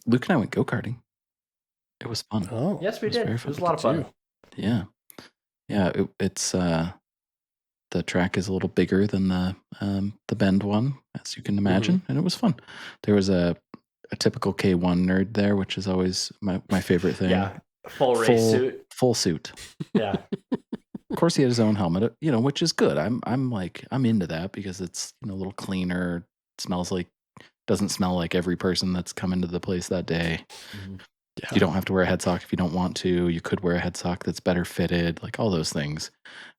Luke and I went go-karting. It was fun. Oh, Yes, we It was did. very It was a fun. lot of fun. Yeah. Yeah, it's the track is a little bigger than the Bend one, as you can imagine, and it was fun. There was a typical K1 nerd there, which is always my favorite thing. Yeah, full race suit. Full suit. Yeah. Of course, he had his own helmet, which is good. I'm into that because it's a little cleaner. Doesn't smell like every person that's come into the place that day. Mm-hmm. Yeah. You don't have to wear a head sock if you don't want to. You could wear a head sock that's better fitted, like all those things.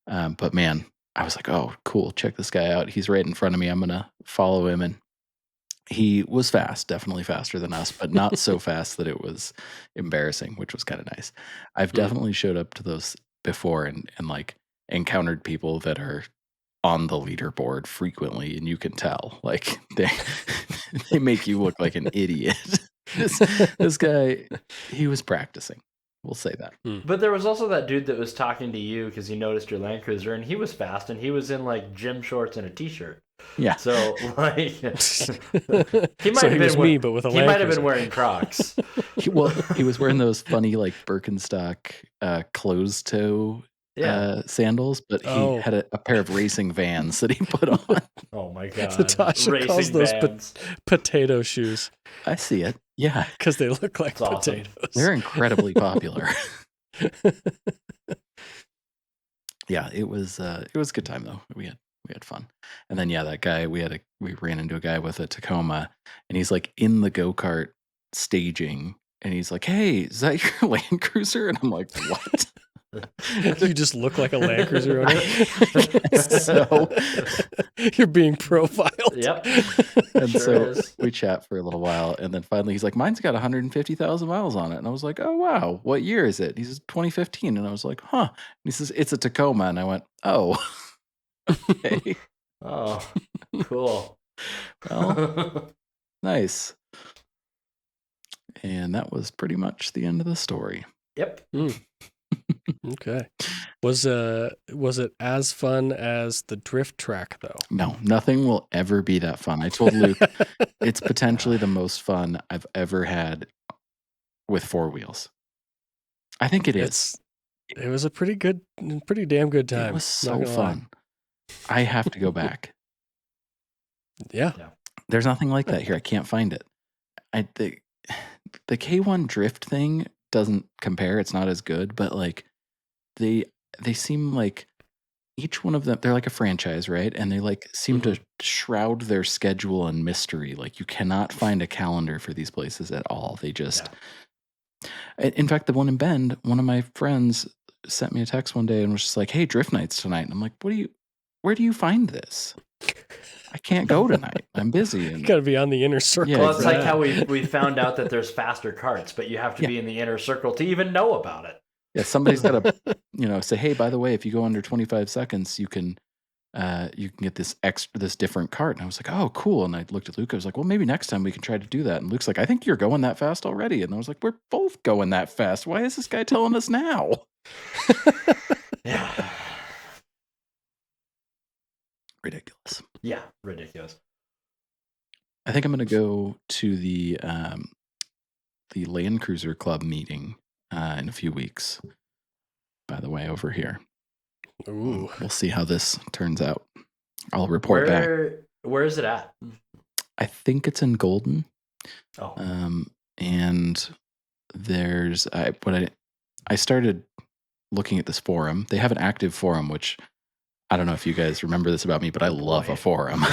But man, I was like, oh, cool. Check this guy out. He's right in front of me. I'm going to follow him. And he was fast, definitely faster than us, but not so fast that it was embarrassing, which was kind of nice. I've definitely showed up to those before and like encountered people that are on the leaderboard frequently, and you can tell like they make you look like an idiot. This guy, he was practicing. We'll say that. But there was also that dude that was talking to you because he noticed your Land Cruiser, and he was fast, and he was in like gym shorts and a t-shirt. Yeah. So like, he might So have he been was me, but with a he Land might have been Cruiser. wearing Crocs. He was wearing those funny like Birkenstock closed toe sandals, but he had a pair of racing Vans that he put on. Oh my god! Natasha Racing calls those Vans. potato shoes. I see it. Yeah, because they look like That's awesome. potatoes. They're incredibly popular. Yeah, it was a good time though. We had fun. And then that guy, we ran into a guy with a Tacoma, and he's like in the go-kart staging, and he's like, "Hey, is that your Land Cruiser?" And I'm like, "What?" You just look like a Land Cruiser owner. So you're being profiled. Yep. And Sure so is. we chat for a little while, and then finally he's like, "Mine's got 150,000 miles on it." And I was like, "Oh wow, what year is it?" He says, "2015." And I was like, "Huh." And he says, "It's a Tacoma." And I went, "Oh, okay." Oh, cool. Well, nice. And that was pretty much the end of the story. Yep. Okay. Was it as fun as the drift track though? No, nothing will ever be that fun. I told Luke it's potentially the most fun I've ever had with four wheels. I think it is. It was a pretty damn good time. It was so fun. I have to go back. Yeah. There's nothing like that here. I can't find it. The K1 drift thing doesn't compare. It's not as good, but like they seem like each one of them, they're like a franchise, right? And they like seem to shroud their schedule in mystery. Like you cannot find a calendar for these places at all. They just, in fact, the one in Bend, one of my friends sent me a text one day and was just like, "Hey, drift nights tonight." And I'm like, where do you find this? I can't go tonight. I'm busy. You got to be on the inner circle. Yeah, Well, it's like how we found out that there's faster carts, but you have to be in the inner circle to even know about it. Yeah, somebody's got to, say, "Hey, by the way, if you go under 25 seconds, you can get this different cart." And I was like, "Oh, cool." And I looked at Luke. I was like, "Well, maybe next time we can try to do that." And Luke's like, "I think you're going that fast already." And I was like, "We're both going that fast. Why is this guy telling us now?" Yeah. Ridiculous. Yeah, ridiculous. I think I'm going to go to the Land Cruiser Club meeting in a few weeks. By the way, over here. Ooh. We'll see how this turns out. I'll report back. Where is it at? I think it's in Golden. Oh. And there's I started looking at this forum. They have an active forum, which I don't know if you guys remember this about me, but I love a forum.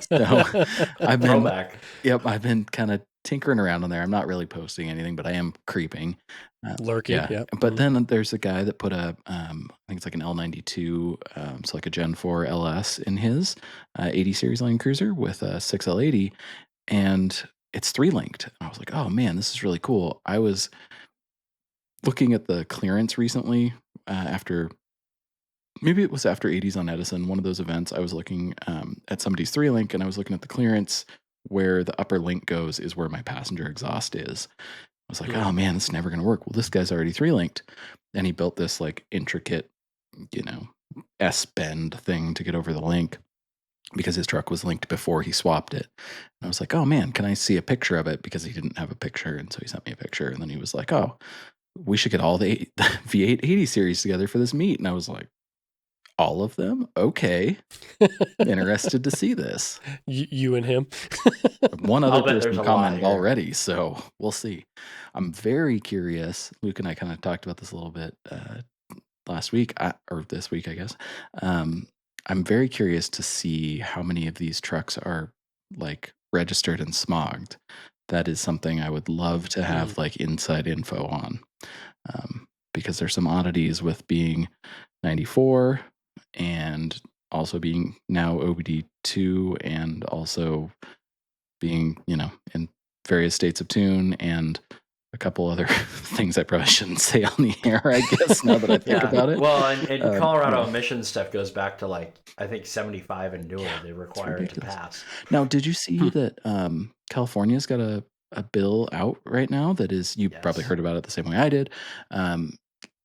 So I've been kind of tinkering around on there. I'm not really posting anything, but I am creeping. Lurking, yeah. But then there's a guy that put I think it's like an L92, so like a Gen 4 LS in his 80 series Land Cruiser with a 6L80, and it's 3-linked. And I was like, oh man, this is really cool. I was looking at the clearance recently maybe it was after 80s on Edison, one of those events. I was looking at somebody's 3-link, and I was looking at the clearance where the upper link goes is where my passenger exhaust is. I was like, oh man, this is never going to work. Well, this guy's already 3-linked, and he built this like intricate, S-bend thing to get over the link. because his truck was linked before he swapped it. And I was like, oh man, can I see a picture of it? Because he didn't have a picture. And so he sent me a picture. And then he was like, oh, we should get all the V8 80 series together for this meet. And I was like, all of them? Okay. Interested to see this. You and him. One other I'll bet there's person a lot commented here. already, so we'll see. I'm very curious. Luke and I kind of talked about this a little bit last week, or this week, I guess. I'm very curious to see how many of these trucks are like registered and smogged. That is something I would love to have like inside info on, because there's some oddities with being 94 and also being now OBD2 and also being, in various states of tune and a couple other things I probably shouldn't say on the air, I guess, now that I think about it. Well, and Colorado emissions stuff goes back to like, I think 75 and newer, they require it to ridiculous. pass. Now, did you see that California's got a bill out right now that is, you probably Yes. heard about it the same way I did.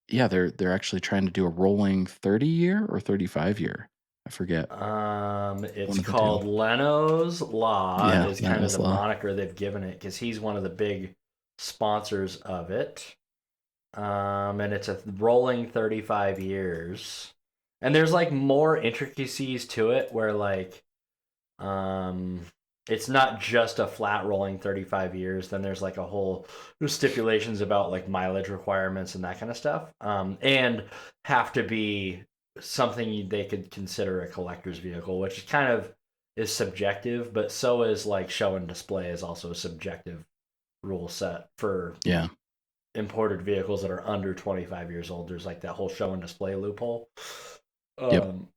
Yeah, they're actually trying to do a rolling 30-year or 35-year. I forget. It's One of the called two. Leno's Law Yeah, is kind of Leno's the Law. moniker they've given it because he's one of the big sponsors of it. And it's a rolling 35 years. And there's like more intricacies to it where like it's not just a flat rolling 35 years. Then there's like a whole stipulations about like mileage requirements and that kind of stuff. And have to be something they could consider a collector's vehicle, which kind of is subjective, but so is like show and display is also a subjective rule set for imported vehicles that are under 25 years old. There's like that whole show and display loophole. And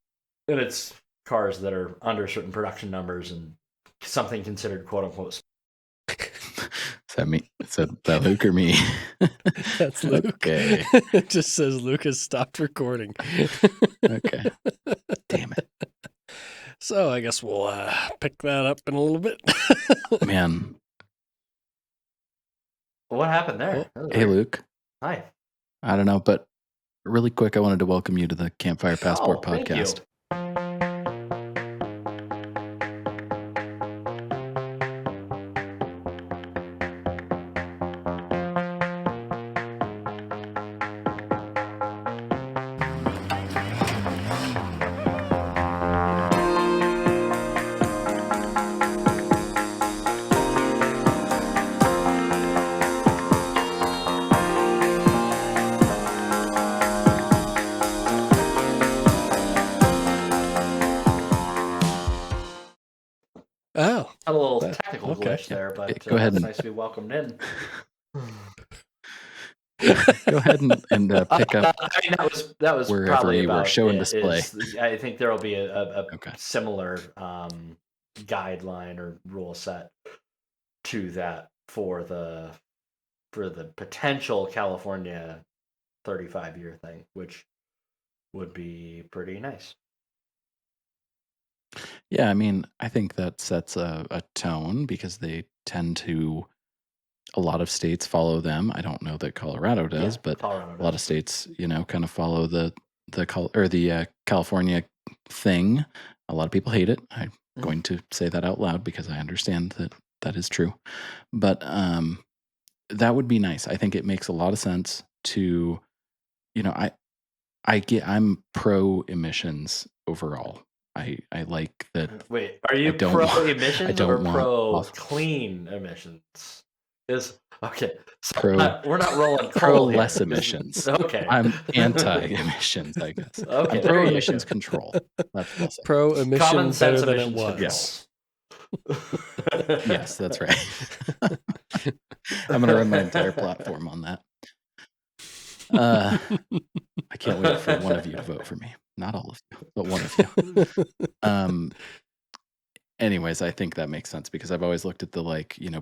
it's cars that are under certain production numbers and something considered quote unquote. Is that Luke or me? That's Luke. Okay. It just says Luke has stopped recording. Okay. Damn it. So I guess we'll pick that up in a little bit. Man. What happened there? Hey, Luke. Hi. I don't know, but really quick, I wanted to welcome you to the Campfire Passport podcast. Thank you. Oh, a little technical glitch there, but go ahead. It's nice to be welcomed in. Go ahead and pick up. I mean, that was wherever probably you were, about show and display. I think there will be a Okay. similar guideline or rule set to that for the potential California 35-year thing, which would be pretty nice. Yeah, I mean, I think that sets a tone because they tend to, a lot of states follow them. I don't know that Colorado does, but Colorado a lot of states, kind of follow the California thing. A lot of people hate it. I'm going to say that out loud because I understand that is true. But that would be nice. I think it makes a lot of sense to, I'm pro emissions overall. I like that. Wait, are you pro emissions or pro clean emissions? Okay. So we're not rolling pro less emissions. Okay. I'm anti-emissions, I guess. Okay. I'm pro emissions control. That's pro emission better than it was. Yes. Yes, that's right. I'm going to run my entire platform on that. I can't wait for one of you to vote for me. Not all of you, but one of you. Anyways, I think that makes sense because I've always looked at the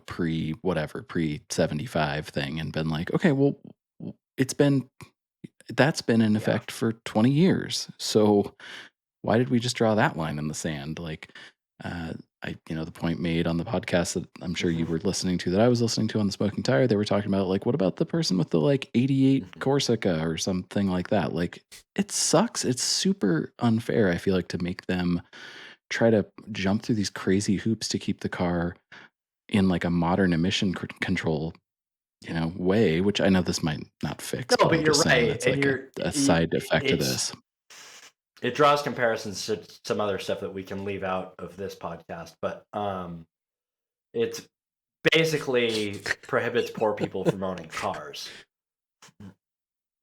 pre-75 thing and been like, okay, well, that's been in effect for 20 years. So why did we just draw that line in the sand? The point made on the podcast that I'm sure you were listening to, that I was listening to on the Smoking Tire, they were talking about what about the person with the 88 Corsica or something like that? It sucks. It's super unfair, I feel like, to make them try to jump through these crazy hoops to keep the car in like a modern emission control, way, which I know this might not fix, No, but but I'm you're just saying right, that's and like a side effect to it's this. it draws comparisons to some other stuff that we can leave out of this podcast, but it's basically prohibits poor people from owning cars.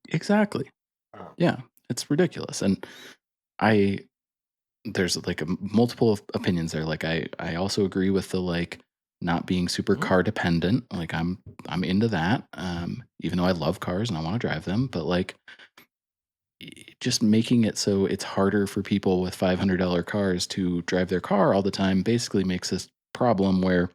Exactly. Um, Yeah, it's ridiculous. And I there's like multiple opinions there. Like I also agree with the like not being super Mhm. car dependent. Like I'm into that. Even though I love cars and I want to drive them, but like just making it so it's harder for people with $500 cars to drive their car all the time basically makes this problem where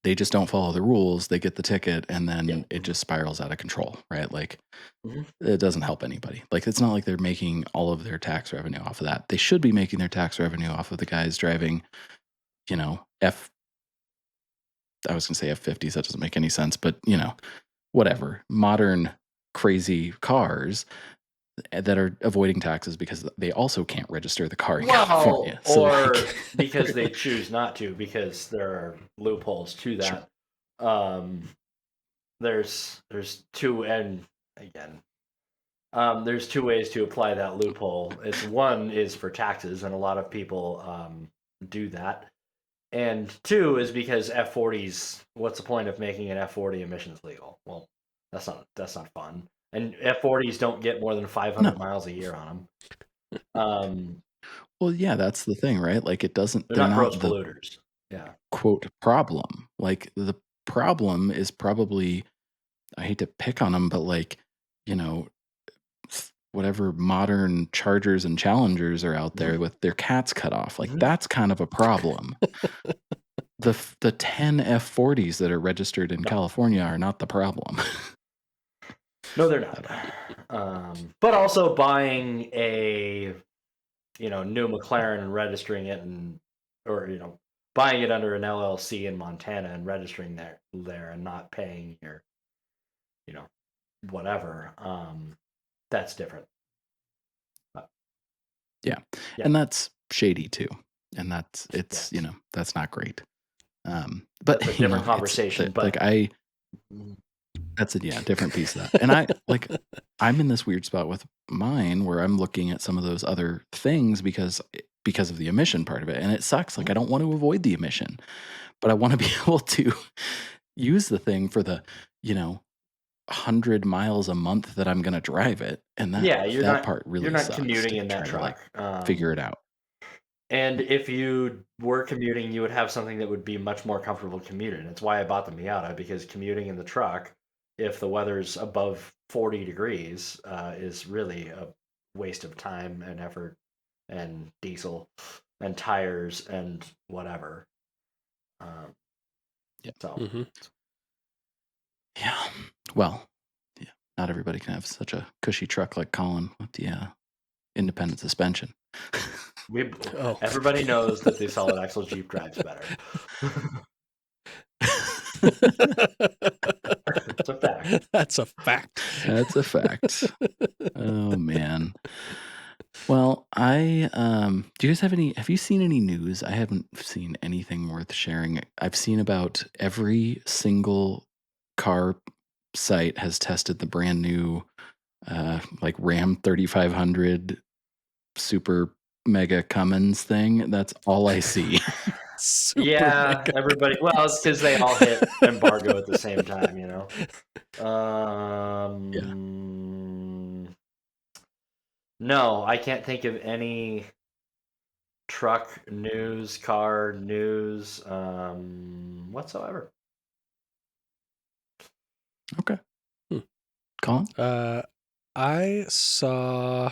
they just don't follow the rules, they get the ticket, and Yeah. then it just spirals out of control, right? Like Mhm. it doesn't help anybody. Like it's not like they're making all of their tax revenue off of that. They should be making their tax revenue off of the guys driving, F I was going to say F50s, that doesn't make any sense, but whatever, modern crazy cars that are avoiding taxes because they also can't register the car in Well, California. So or like because they choose not to, because there are loopholes to sure. that. Um, there's two, and again, there's two ways to apply that loophole. It's one is for taxes, and a lot of people do that. And two is because F40s. What's the point of making an F40 emissions legal? Well, that's not fun. And F40s don't get more than 500 No. miles a year on them. Well, yeah, that's the thing, right? Like They're they're not gross not the polluters. Yeah. quote problem. Like the problem is probably, I hate to pick on them, but like, you know, whatever modern Chargers and Challengers are out there Mhm. with their cats cut off. Like Mhm. that's kind of a problem. The 10 F40s that are registered in No, California are not the problem. no, they're But, not. But also buying a new McLaren and registering it, or buying it under an LLC in Montana and registering there and not paying your you know whatever. That's different. But, yeah. yeah, And that's shady too. And it's, yes, that's not great. that's a But different it's conversation. like But that's a different piece of that. And I'm in this weird spot with mine where I'm looking at some of those other things because of the emission part of it. And it sucks. Like I don't want to avoid the emission, but I want to be able to use the thing for the, you know, 100 miles a month that I'm going to drive it. And yeah, you're that not part you're really not sucks commuting to in that try to like truck. figure it out. And if you were commuting, you would have something that would be much more comfortable commuting. That's why I bought the Miata, because commuting in the truck, if the weather's above 40 degrees, is really a waste of time and effort and diesel and tires and whatever. Um, Yeah. so, Mhm. Yeah. Well, yeah. Not everybody can have such a cushy truck like Colin with the independent suspension. we Oh. everybody knows that the solid axle Jeep drives better. It's a fact. That's a fact. That's a fact. Oh man. Well, do you guys have you seen any news? I haven't seen anything worth sharing. I've seen about every single car site has tested the brand new like Ram 3500 Super Mega Cummins thing. That's all I see. Super Yeah, mega. everybody. Well, it's because they all hit embargo at the same time, Yeah. No, I can't think of any truck news, car news, whatsoever. Okay. Hmm. Colin? I saw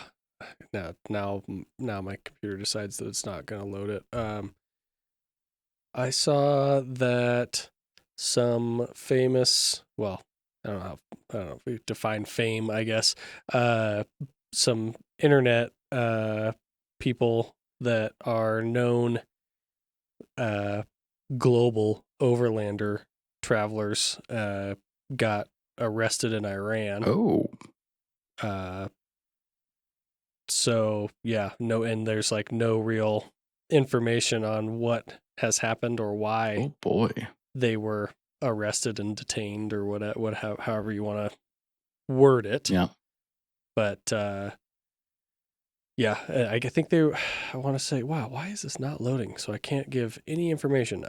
now my computer decides that it's not going to load it. I saw that some famous, well, I don't know if we define fame, I guess. Some internet people that are known global overlander travelers got arrested in Iran. Oh. So yeah, and there's like no real information on what has happened or why Oh boy. they were arrested and detained or however you want to word it. Yeah. But yeah, I think I want to say, wow, why is this not loading? So I can't give any information.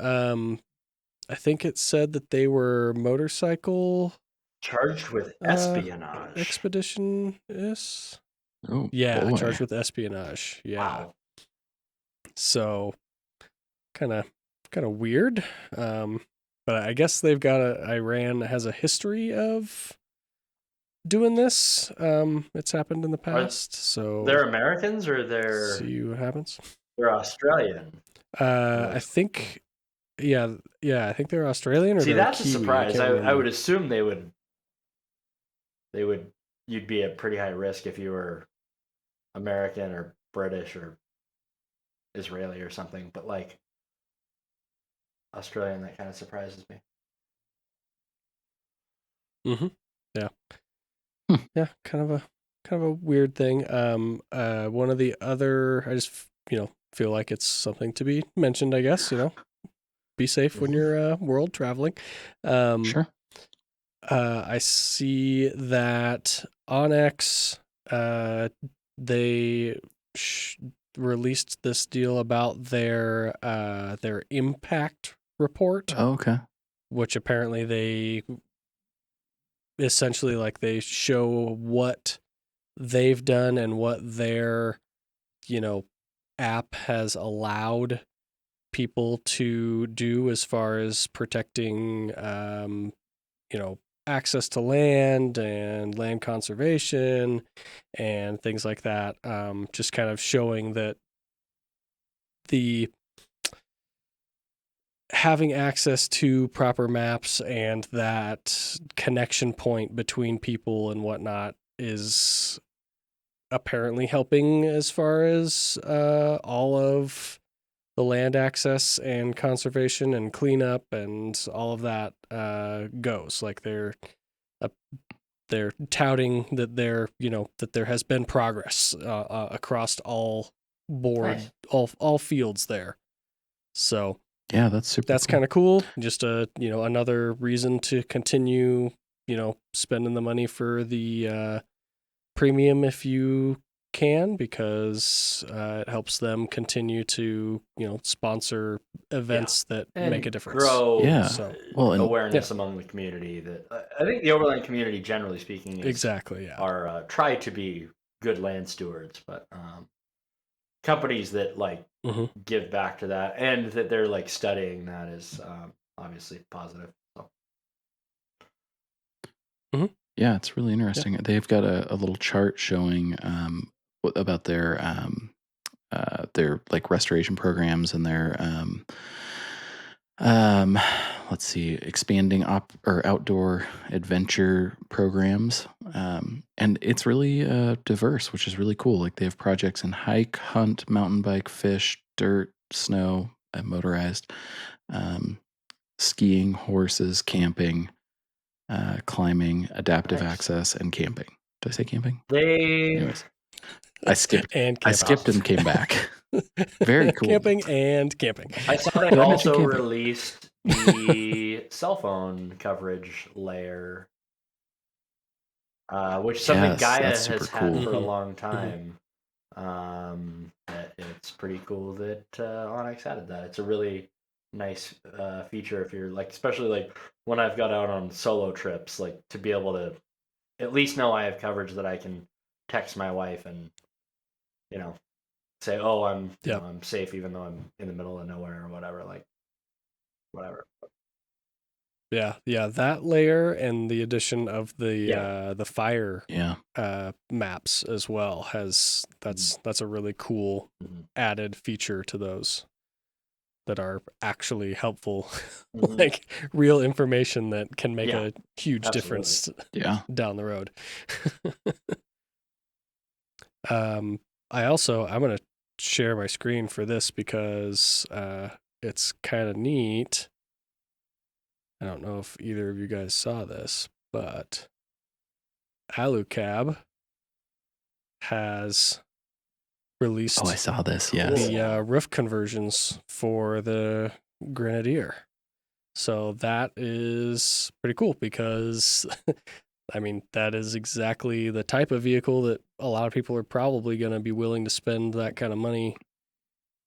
I think it said that they were motorcycle Charged with espionage. expeditionists. Oh Yeah, boy. charged with espionage. Yeah. Wow. So kind of weird. But I guess they've got Iran has a history of doing this. It's happened in the past. So They're Americans or see what happens. they're Australian? I think, yeah, I think they're Australian or See, they're that's a Kiwi. surprise. I remember. would assume they would. You'd be at pretty high risk if you were American or British or Israeli or something. But like Australian, that kind of surprises me. Mm-hmm. Yeah. Hmm. Yeah, kind of a weird thing. One of the other, I just feel like it's something to be mentioned. I guess be safe when you're world traveling. Sure. I see that Onyx, they released this deal about their impact report, Oh, okay. which apparently they essentially like they show what they've done and what their app has allowed people to do as far as protecting access to land and land conservation and things like that. Just kind of showing that the having access to proper maps and that connection point between people and whatnot is apparently helping as far as all of the land access and conservation and cleanup and all of that goes. Like they're touting that that there has been progress across all Nice. all fields there. So Yeah, that's super. that's kind of cool. Just another reason to continue spending the money for the premium if you can, because it helps them continue to sponsor events that And make a difference. grow Yeah. So Well, and awareness among the community. That I think the Overland community, generally speaking, exactly, yeah. are try to be good land stewards, but companies that like give back to that and that they're like studying that is obviously positive. So. yeah, it's really interesting. They've got a little chart showing about their like restoration programs and their let's see, expanding or outdoor adventure programs. And it's really diverse, which is really cool. Like they have projects in hike, hunt, mountain bike, fish, dirt, snow, motorized, skiing, horses, camping, climbing, adaptive Nice. access, and camping. Did I say camping? They Anyways, I skipped. And I camping. skipped and came back. Very cool. Camping and camping. I saw they Did I mention also camping? released the cell phone coverage layer, which something Yes, Gaia that's has super had cool. for a long time. It's pretty cool that Onyx added that. It's a really nice feature if you're like, especially like when I've got out on solo trips, like to be able to at least know I have coverage that I can text my wife and say, oh, I'm safe even though I'm in the middle of nowhere or whatever. Like whatever. Yeah, that layer and the addition of the fire maps as well that's a really cool added feature to those that are actually helpful, like real information that can make a huge difference down the road. I'm gonna share my screen for this because it's kind of neat. I don't know if either of you guys saw this, but Alucab has released Oh, I saw this. Yes. the roof conversions for the Grenadier. So that is pretty cool because, I mean, that is exactly the type of vehicle that a lot of people are probably going to be willing to spend that kind of money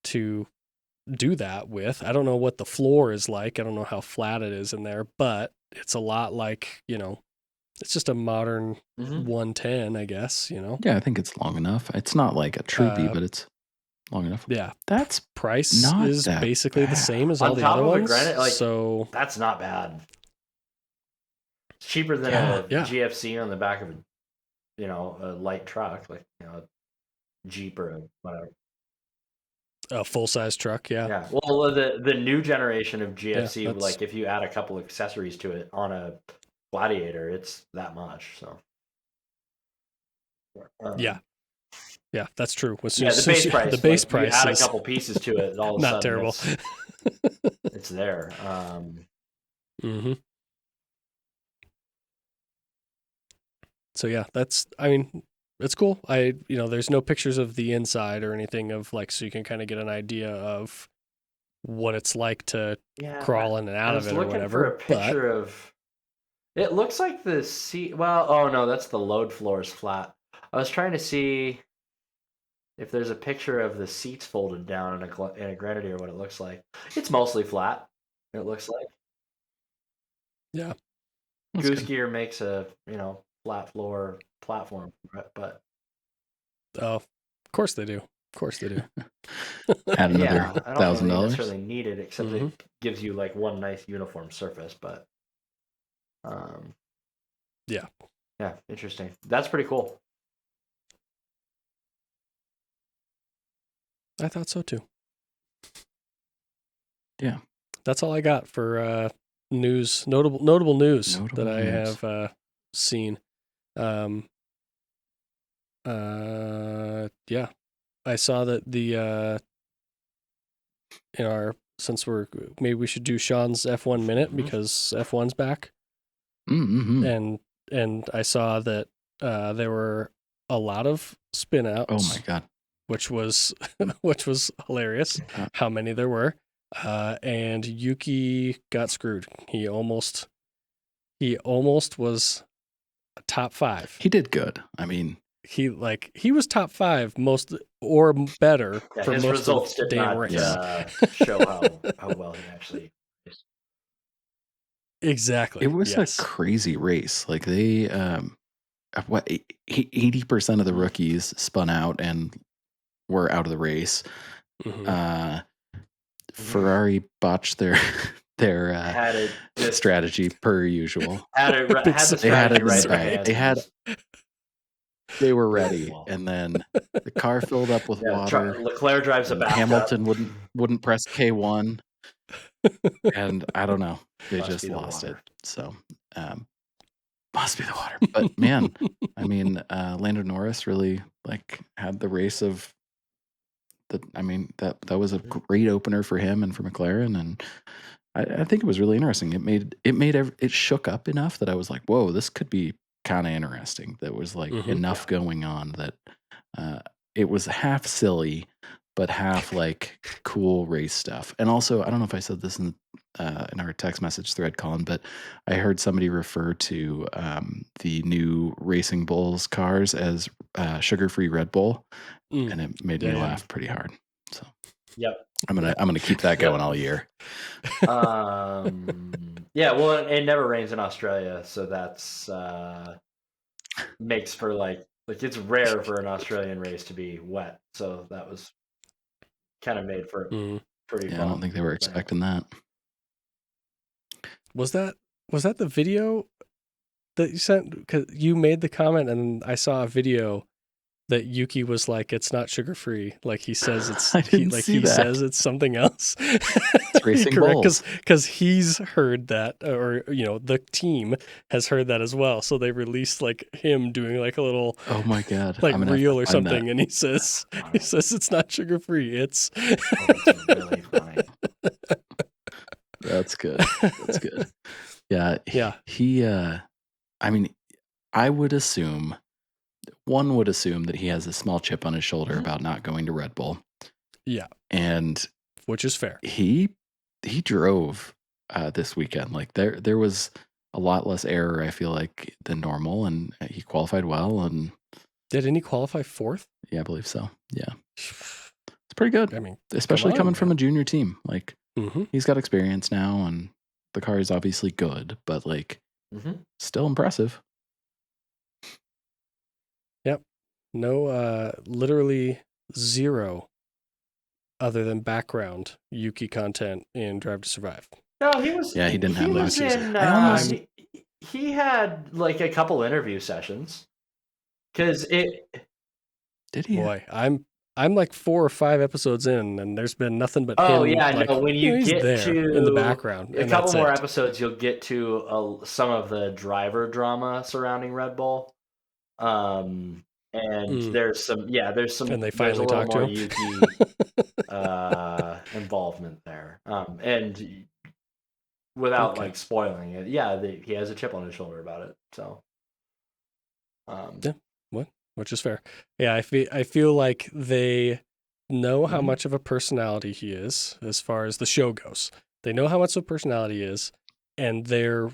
to do that with. I don't know what the floor is like. I don't know how flat it is in there, but it's a lot like, it's just a modern 110, I guess, Yeah, I think it's long enough. It's not like a troopy, but it's long enough. Yeah. That's Price not is that basically the bad. same as On all the top other of a ones. Granite, like, so that's not bad. It's cheaper than Yeah. a GFC on the back of a light truck, like a Jeep or whatever. a full-size truck, yeah. Yeah. Well, the new generation of GFC, Yeah, like if you add a couple accessories to it on a Gladiator, it's that much. So. Yeah, that's true. As soon Yeah, as the base price. the base like, price you add is a couple pieces to it, all of a not sudden terrible. it's there. Mm-hmm. So yeah, I mean, it's cool. There's no pictures of the inside or anything of like, so you can kind of get an idea of what it's like to crawl in and out of it or whatever. I was looking for a picture of. It looks like the seat. Well, oh no, that's the load floor is flat. I was trying to see if there's a picture of the seats folded down in a Grenadier, what it looks like. It's mostly flat. It looks like. Yeah. Goose Gear makes a flat floor platform, but Oh, of course they do. Of course they do. Add another I don't really $1,000. necessarily need it, except it gives you like one nice uniform surface. But yeah, interesting. That's pretty cool. I thought so too. Yeah. That's all I got for news, notable news that I have seen. Yeah, I saw that since maybe we should do Sean's F1 minute because F1's back. Mm-hmm. And I saw that there were a lot of spin outs. Oh my God. Which was hilarious. How many there were. And Yuki got screwed. He almost was top 5. He did good. I mean, he was top 5 most or better for his most results of the did damn not race. show how well he actually is. Exactly. It was a crazy race. Like they 80% of the rookies spun out and were out of the race. Ferrari botched their strategy per usual. They were ready, and then the car filled up with water. Leclerc drives a bathtub. Hamilton wouldn't press K1, and I don't know. They just lost it. So must be the water. But man, I mean, Lando Norris really had the race of the. I mean, that was a great opener for him and for McLaren, and I think it was really interesting. It shook up enough that I was like, whoa, this could be kind of interesting. That was enough going on that it was half silly, but half cool race stuff. And also, I don't know if I said this in our text message thread, Colin, but I heard somebody refer to the new Racing Bulls cars as sugar-free Red Bull, and it made me laugh pretty hard. So, I'm gonna keep that going all year. Yeah, well, it never rains in Australia, so that's makes for like it's rare for an Australian race to be wet, so that was kind of made for pretty. Yeah, I don't think they were expecting that. Was that the video that you sent? Because you made the comment, and I saw a video that Yuki was like, "It's not sugar free." Like he says, says it's something else. It's Racing Bulls. Because he's heard that, or the team has heard that as well. So they released him doing a little, oh my God, reel or something, and he says it's not sugar free. It's really funny. That's good. That's good. Yeah. Yeah. He I mean, I would assume one would assume that he has a small chip on his shoulder Mhm. about not going to Red Bull, Yeah, and which is fair. he drove this weekend. Like there was a lot less error, I feel like, than normal, and he qualified well. And Didn't he qualify fourth? yeah, I believe so. Yeah, it's pretty good, I mean, come especially on, coming from a man. junior team. Like Mm-hmm. he's got experience now, and the car is obviously good, but like Mhm. still impressive. Yep. No, literally zero other than background Yuki content in Drive to Survive. No, he was. Yeah, he didn't have Was those. in. I almost He had like a couple interview sessions because it. did he? Boy, I'm like 4 or 5 episodes in, and there's been nothing but Oh him. yeah, Like, no. When you he's get there in the background, a and couple that's more it. episodes, you'll get to some of the driver drama surrounding Red Bull. And Mm. there's some And they there's a finally little talk to more him. Yuki involvement there. And without Okay. like spoiling it, yeah, he has a chip on his shoulder about it. So Yeah. Which is fair. Yeah, I feel like they know how Mhm. much of a personality he is as far as the show goes. They know how much of a personality he is, and they're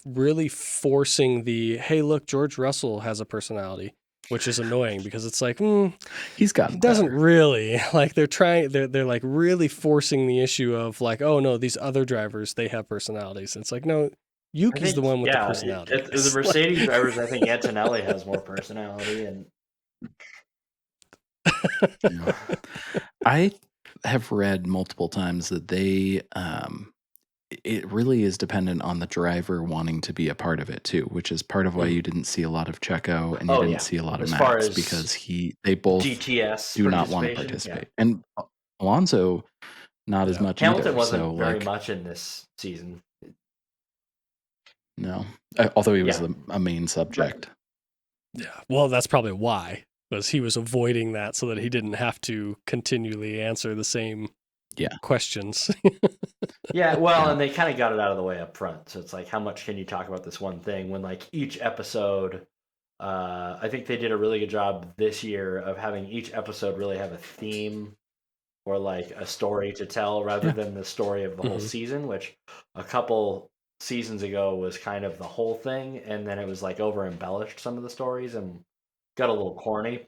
really forcing the hey, look, George Russell has a personality, which is annoying because it's like, He's he gotten doesn't better. really. Like they're like really forcing the issue of like, oh no, these other drivers, they have personalities. And it's like, no, I Yuki's the think one with the yeah, personality, the guys. Mercedes drivers. I think Antonelli has more personality, and Yeah. I have read multiple times that it really is dependent on the driver wanting to be a part of it too, which is part of why you didn't see a lot of Checo and you oh didn't yeah, see a lot of as far Max as because they both GTS do not want to participation, yeah. participate. And Alonso, not as Yeah. much Hamilton either. So wasn't very like, much in this season. no, although he was Yeah, a main but subject. Yeah. Well, that's probably why, was he was avoiding that so that he didn't have to continually answer the same Yeah. questions. yeah, well, Yeah. and they kind of got it out of the way up front. So it's like, how much can you talk about this one thing when like each episode? I think they did a really good job this year of having each episode really have a theme or like a story to tell rather Yeah. than the story of the whole Mhm. season, which a couple seasons ago was kind of the whole thing, and then it was like over embellished some of the stories and got a little corny.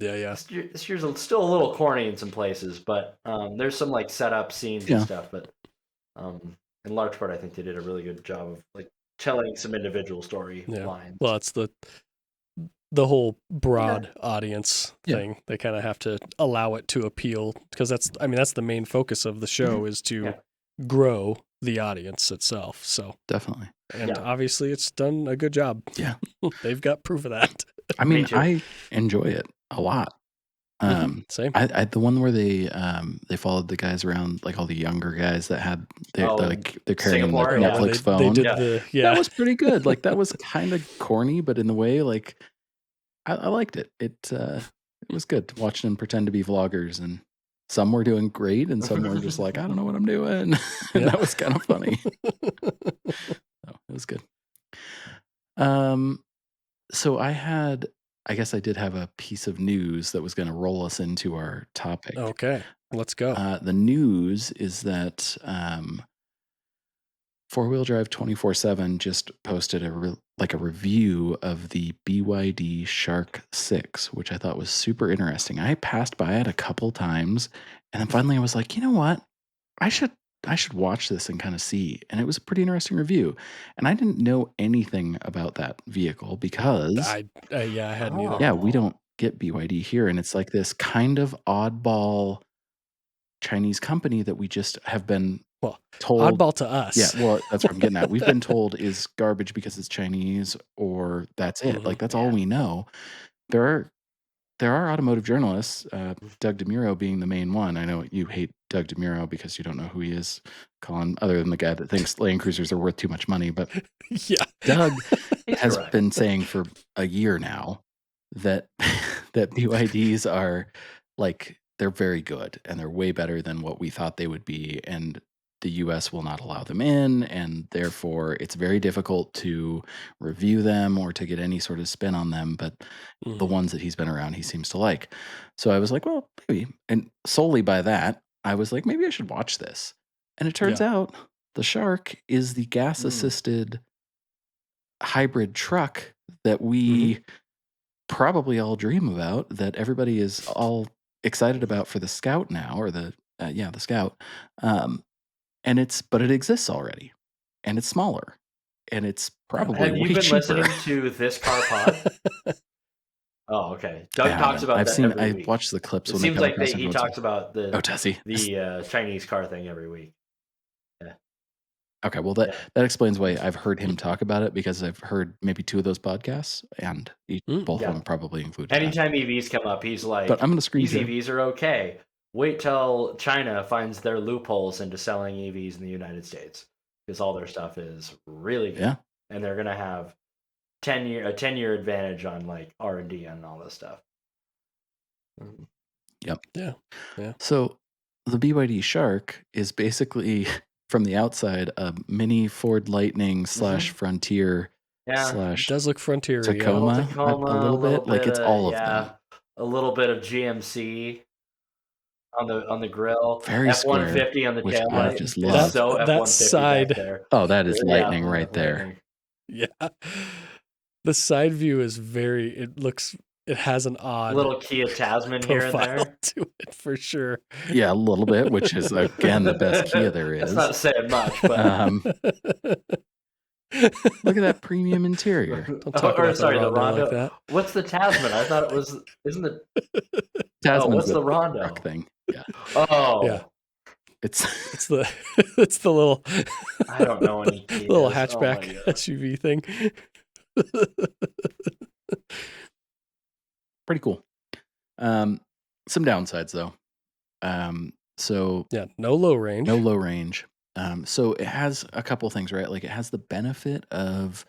Yeah. This year's still a little corny in some places, but there's some like setup scenes and Yeah. stuff. But in large part, I think they did a really good job of like telling some individual story Yeah. lines. Well, it's the whole broad Yeah. audience Yeah. thing. They kind of have to allow it to appeal because that's the main focus of the show is to Yeah. grow the audience itself. So, Definitely. and Yeah. obviously it's done a good job. Yeah. They've got proof of that. I Me mean, too. I enjoy it a lot. Same. I the one where they followed the guys around, like all the younger guys that had they're Oh, like they're carrying the Singapore, Oh, yeah. when Netflix they phone. did Yeah. That was pretty good. Like that was kind of corny, but in a way, like I liked it. It was good to watch them pretend to be vloggers, and some were doing great, and some were just like, I don't know what I'm doing, and Yeah. that was kind of funny. So it was good. So I guess I did have a piece of news that was going to roll us into our topic. Okay, let's go. The news is that Four Wheel Drive 24/7 just posted a review of the BYD Shark 6, which I thought was super interesting. I passed by it a couple times, and then finally I was like, you know what? I should watch this and kind of see. And it was a pretty interesting review. And I didn't know anything about that vehicle because I hadn't either. yeah, we Oh. don't get BYD here, and it's like this kind of oddball Chinese company that we just have been Well, told. oddball to us. Yeah, well, that's what I'm getting at. We've been told is garbage because it's Chinese, or that's it. Like that's all Yeah. we know. There are automotive journalists, Doug DeMuro being the main one. I know you hate Doug DeMuro because you don't know who he is, Colin, other than the guy that thinks Land Cruisers are worth too much money. But Yeah. Doug He's has correct. been saying for a year now that that BYDs are like they're very good and they're way better than what we thought they would be. And the US will not allow them in, and therefore it's very difficult to review them or to get any sort of spin on them. But the Mhm. ones that he's been around, he seems to like. So I was like, well, maybe. And solely by that, I was like, maybe I should watch this. And it turns Yeah. out the Shark is the gas Mm. assisted hybrid truck that Mhm. we probably all dream about, that everybody is all excited about for the Scout now, or the Scout. Um, but it exists already, and it's smaller, and it's Yeah. probably Have you way been cheaper. listening to this car pod? Oh, okay. I Doug talks haven't. about that every I week. watched the clips It when they seems come like across every he once in a talks while. about Oh, does he? the Chinese car thing every week. Yeah, Okay, well that yeah. that explains why I've heard him talk about it, because I've heard maybe 2 of those podcasts, and Mm. both of Yeah. them probably included that. Anytime EVs come up, he's But I'm like, gonna screen "These share. EVs are okay. Wait till China finds their loopholes into selling EVs in the United States, because all their stuff is really good, Yeah. and they're gonna have 10-year advantage on like R&D and all this stuff." Mhm. Yep. Yeah. Yeah. So the BYD Shark is basically from the outside a mini Ford Lightning slash Mhm. Frontier Yeah, It slash does look frontier, a yeah. little Tacoma a Tacoma, a little little bit. Like, bit it's of all of them. yeah, a little bit of GMC on the grill, Very square, F-150 on the which I taillight. just It's That love. so that F-150 back side, there. Oh, that is Yeah, lightning right there. lightning. yeah. The side view is it has an odd Little Kia Tasman here and profile there. to it for sure. Yeah, a little bit, which is, again, the best Kia there That's is. not saying much, but Um, Look at that premium interior. Don't talk or about the sorry, the Rondo like Rondo. that. What's the Tasman? I thought it was. Isn't the Tasman's what's the the truck Rondo? thing. Yeah. Yeah. It's It's the it's the little I don't know any little Kias. Oh my hatchback god. SUV thing. pretty cool. Some downsides, though. So Yeah, no low range. no low range. So it has a couple things, right? Like, it has the benefit of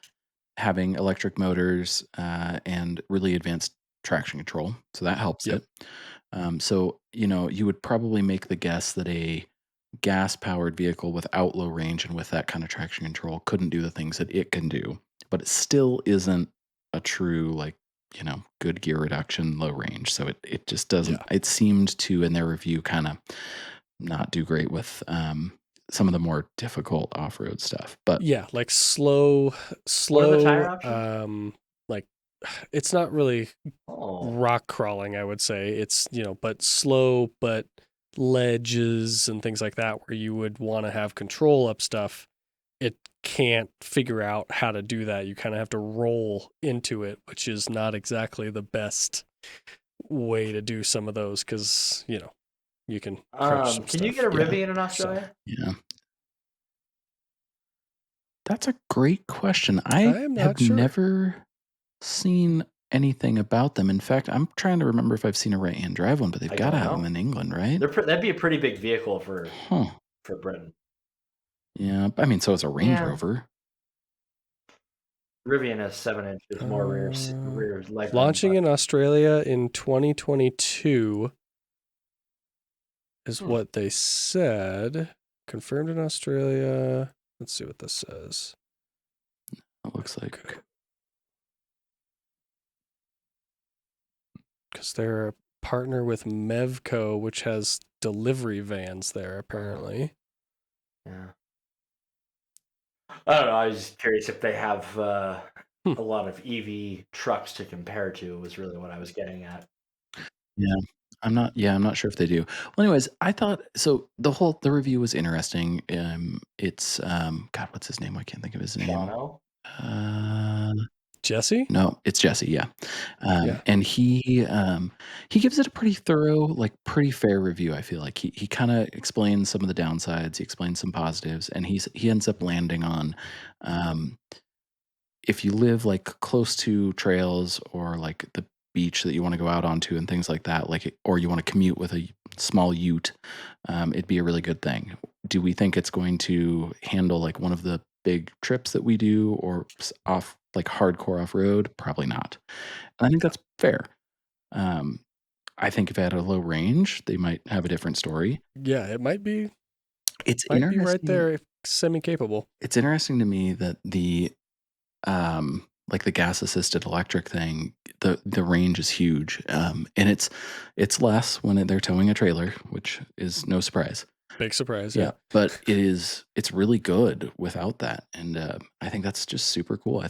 having electric motors and really advanced traction control. So that helps Yep. it. So, you would probably make the guess that a gas powered vehicle without low range and with that kind of traction control couldn't do the things that it can do. But it still isn't a true, like, good gear reduction, low range. So it just doesn't, Yeah. it seemed to, in their review, kind of not do great with some of the more difficult off road stuff. But Yeah, like What are the tire slow, options? like it's not really Oh. rock crawling, I would say. It's, but slow, but ledges and things like that where you would want to have control up stuff. It can't figure out how to do that. You kind of have to roll into it, which is not exactly the best way to do some of those because, you can crush some Can you stuff. get a yeah, Rivian in So Australia? yeah. That's a great question. I I am not have sure. never seen anything about them. In fact, I'm trying to remember if I've seen a right-hand drive one, but they've I got to don't have them know. in England, right? That'd be a pretty big vehicle Huh. for Britain. Yeah. I mean, so is a Range Yeah, Rover. Rivian has 7 inches more Uh, rear leg room, Launching but in Australia in 2022 is what they said. Confirmed in Australia. Let's see what this says. It looks like. Because they're a partner with Mevco, which has delivery vans there, apparently. yeah. I don't know. I was just curious if they have Hmm. a lot of EV trucks to compare to. Was really what I was getting at. Yeah. I'm not sure if they do. Well, anyways, I thought so. The review was interesting. It's God, what's his name? I can't think of his name. Shawno? Uh, Jesse? no, it's Jesse. Yeah, Yeah. and he gives it a pretty thorough, like pretty fair review. I feel like he kind of explains some of the downsides. He explains some positives, and he ends up landing on um, if you live like close to trails or like the beach that you want to go out onto and things like that, or you want to commute with a small ute, it'd be a really good thing. Do we think it's going to handle like one of the big trips that we do, or off like hardcore off road? Probably not. And I think that's fair. Um, I think if it had a low range, they might have a different story. Yeah, it might be It's Might be right interesting. there, semi-capable. It's interesting to me that the like the gas assisted electric thing, the range is huge, and it's less when they're towing a trailer, which is no surprise. Big surprise, Yeah, yeah. but it's really good without that, and I think that's just super cool.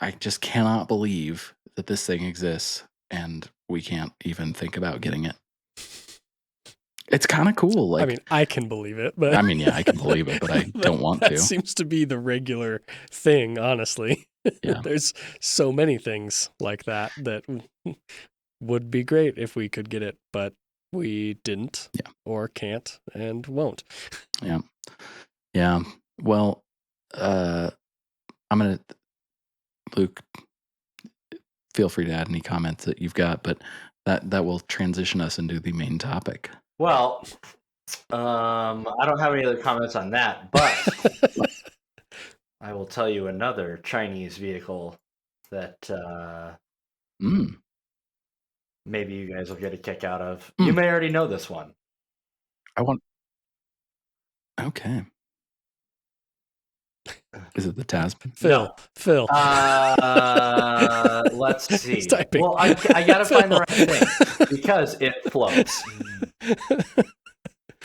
I just cannot believe that this thing exists and we can't even think about getting it. It's kind of cool. I Like, mean, I can believe it, but I mean, yeah, I can believe it, but I don't want that to. seems to be the regular thing, honestly. Yeah. There's so many things like that would be great if we could get it, but we didn't Yeah. or can't and won't. Yeah. Yeah. Well, I'm gonna Luke, feel free to add any comments that you've got, but that will transition us into the main topic. Well, I don't have any other comments on that, but I will tell you another Chinese vehicle that Mm. maybe you guys will get a kick out of. Hmm. You may already know this one. Okay. Is it the Tasman? Phil. Let's see. He's typing. Well, I gotta find the right thing because it floats.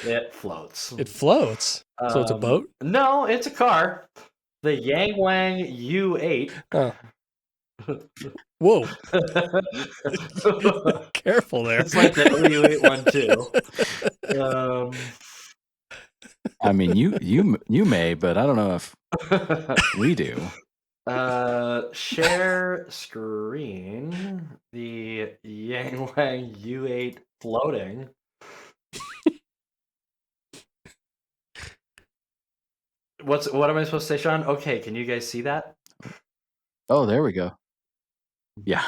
It floats. It floats. So it's a boat? No, it's a car. The Yang Wang U8. Oh. Whoa. Careful there. It's like the U8 one too. I mean, you may, but I don't know if we do. Share screen. The Yang Wang U8 floating. What am I supposed to say, Sean? Okay, can you guys see that? Oh, there we go. Yeah.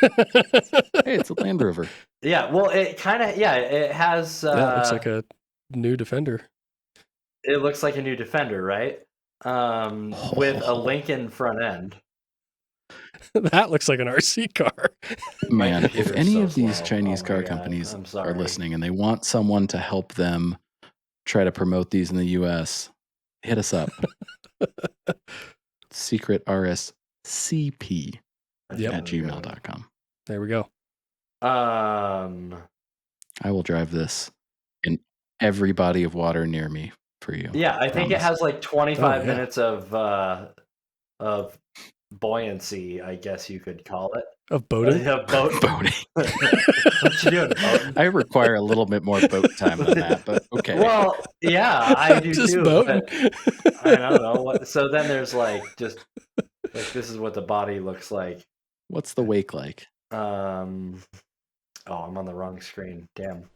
Hey, it's a Land Rover. Yeah, well, it kind of, it has. Yeah, it looks like a new Defender. It looks like a new Defender, right? With a Lincoln front end. That looks like an RC car. Man, if any of these Chinese car companies are listening and they want someone to help them try to promote these in the US, hit us up. Secret RSCP at gmail.com. There we go. I will drive this in every body of water near me for you. Yeah, I think it has like 25 minutes of buoyancy, I guess you could call it. Of boating? Boating. What you doing, boating? I require a little bit more boat time than that, but okay. Well, yeah, I do just too. Boating. I don't know. So then there's this is what the body looks like. What's the wake like? I'm on the wrong screen. Damn.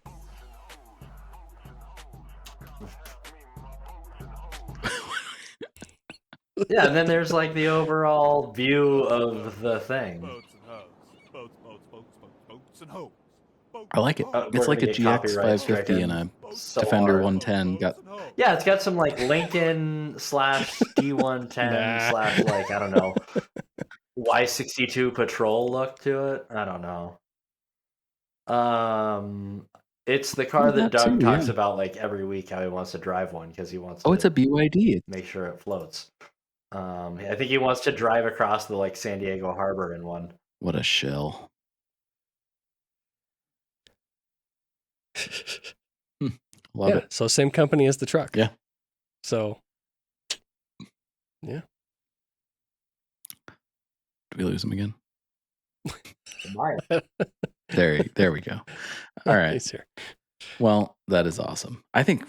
Yeah, and then there's like the overall view of the thing. I like it. It's like a GX 550 and a Defender 110. Yeah, it's got some like Lincoln / D110 / like, I don't know, Y62 Patrol look to it. I don't know. It's the car that Doug talks about like every week, how he wants to drive one because he wants to. Oh, it's a BYD. Make sure it floats. I think he wants to drive across the like San Diego Harbor in one. What a shill. Love it. So same company as the truck. Yeah. So, yeah. Did we lose him again? There we go. All right. He's here. Well, that is awesome. I think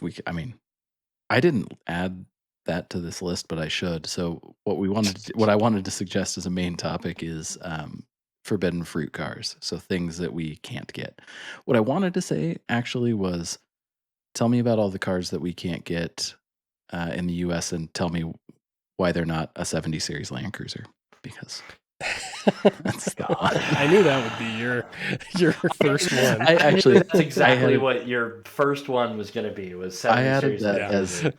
I didn't add that to this list, but I should. So what I wanted to suggest as a main topic is forbidden fruit cars. So things that we can't get. What I wanted to say actually was, tell me about all the cars that we can't get in the US and tell me why they're not a 70 series Land Cruiser, because that's the one. I knew that would be your first one. That's exactly what your first one was going to be. Was 70 I added series that Land Cruiser.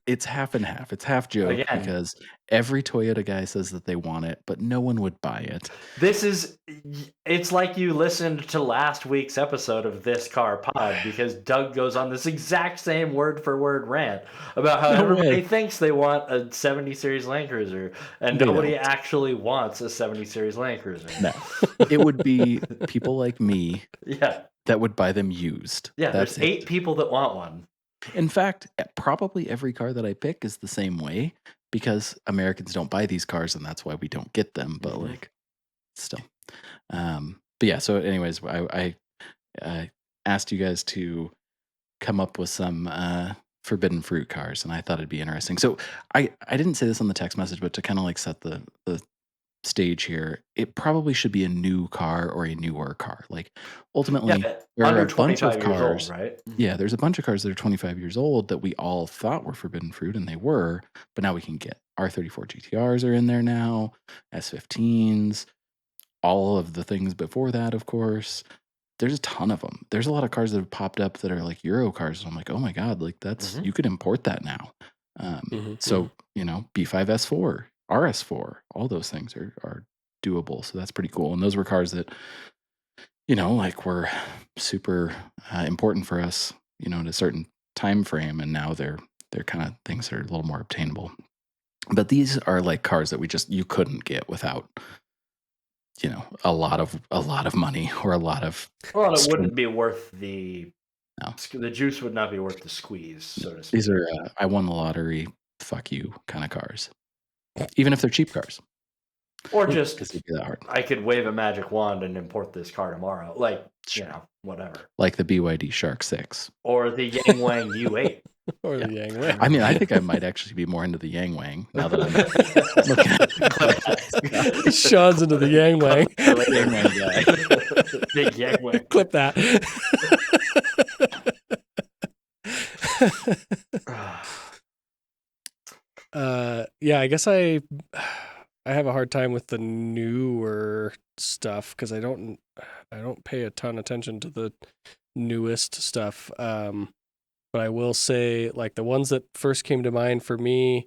It's half and half. It's half joke Again, because every Toyota guy says that they want it, but no one would buy it. it's like you listened to last week's episode of This Car Pod because Doug goes on this exact same word for word rant about how No everybody way. thinks they want a 70 series Land Cruiser and They nobody don't. actually wants a 70 series Land Cruiser. No. It would be people like me Yeah. that would buy them used. Yeah, That's there's 8 it. people that want one. In fact, probably every car that I pick is the same way because Americans don't buy these cars and that's why we don't get them. But Mhm. like, still. But yeah. So, anyways, I asked you guys to come up with some forbidden fruit cars, and I thought it'd be interesting. So, I didn't say this on the text message, but to kind of like set the stage here, it probably should be a new car or a newer car. Like ultimately, Yeah, there are under a bunch of 25 years old, cars. right? Yeah, there's a bunch of cars that are 25 years old that we all thought were forbidden fruit, and they were, but now we can get R34 GTRs are in there now, S15s, all of the things before that, of course. There's a ton of them. There's a lot of cars that have popped up that are like Euro cars. And I'm like, oh my God, like that's, Mhm. you could import that now. Mhm. So, B5S4, RS4, all those things are doable. So that's pretty cool. And those were cars that, like were super important for us, in a certain time frame. And now they're kind of things that are a little more obtainable. But these are like cars that you couldn't get without, a lot of money or a lot of Well, it strength. wouldn't be worth the No. the juice would not be worth the squeeze, so to These speak. are I won the lottery, fuck you kind of cars. Even if they're cheap cars, Or because just they'd be that hard. I could wave a magic wand and import this car tomorrow. Like, Sure. whatever. Like the BYD Shark 6. Or the Yang Wang U8. Or Yeah. the Yang Wang. I mean, I think I might actually be more into the Yang Wang now that I'm looking at the Sean's into the Yang Wang. Yang Wang guy. Big Yang Wang. Clip that. Yeah, I guess I have a hard time with the newer stuff because I don't pay a ton attention to the newest stuff. But I will say, like, the ones that first came to mind for me,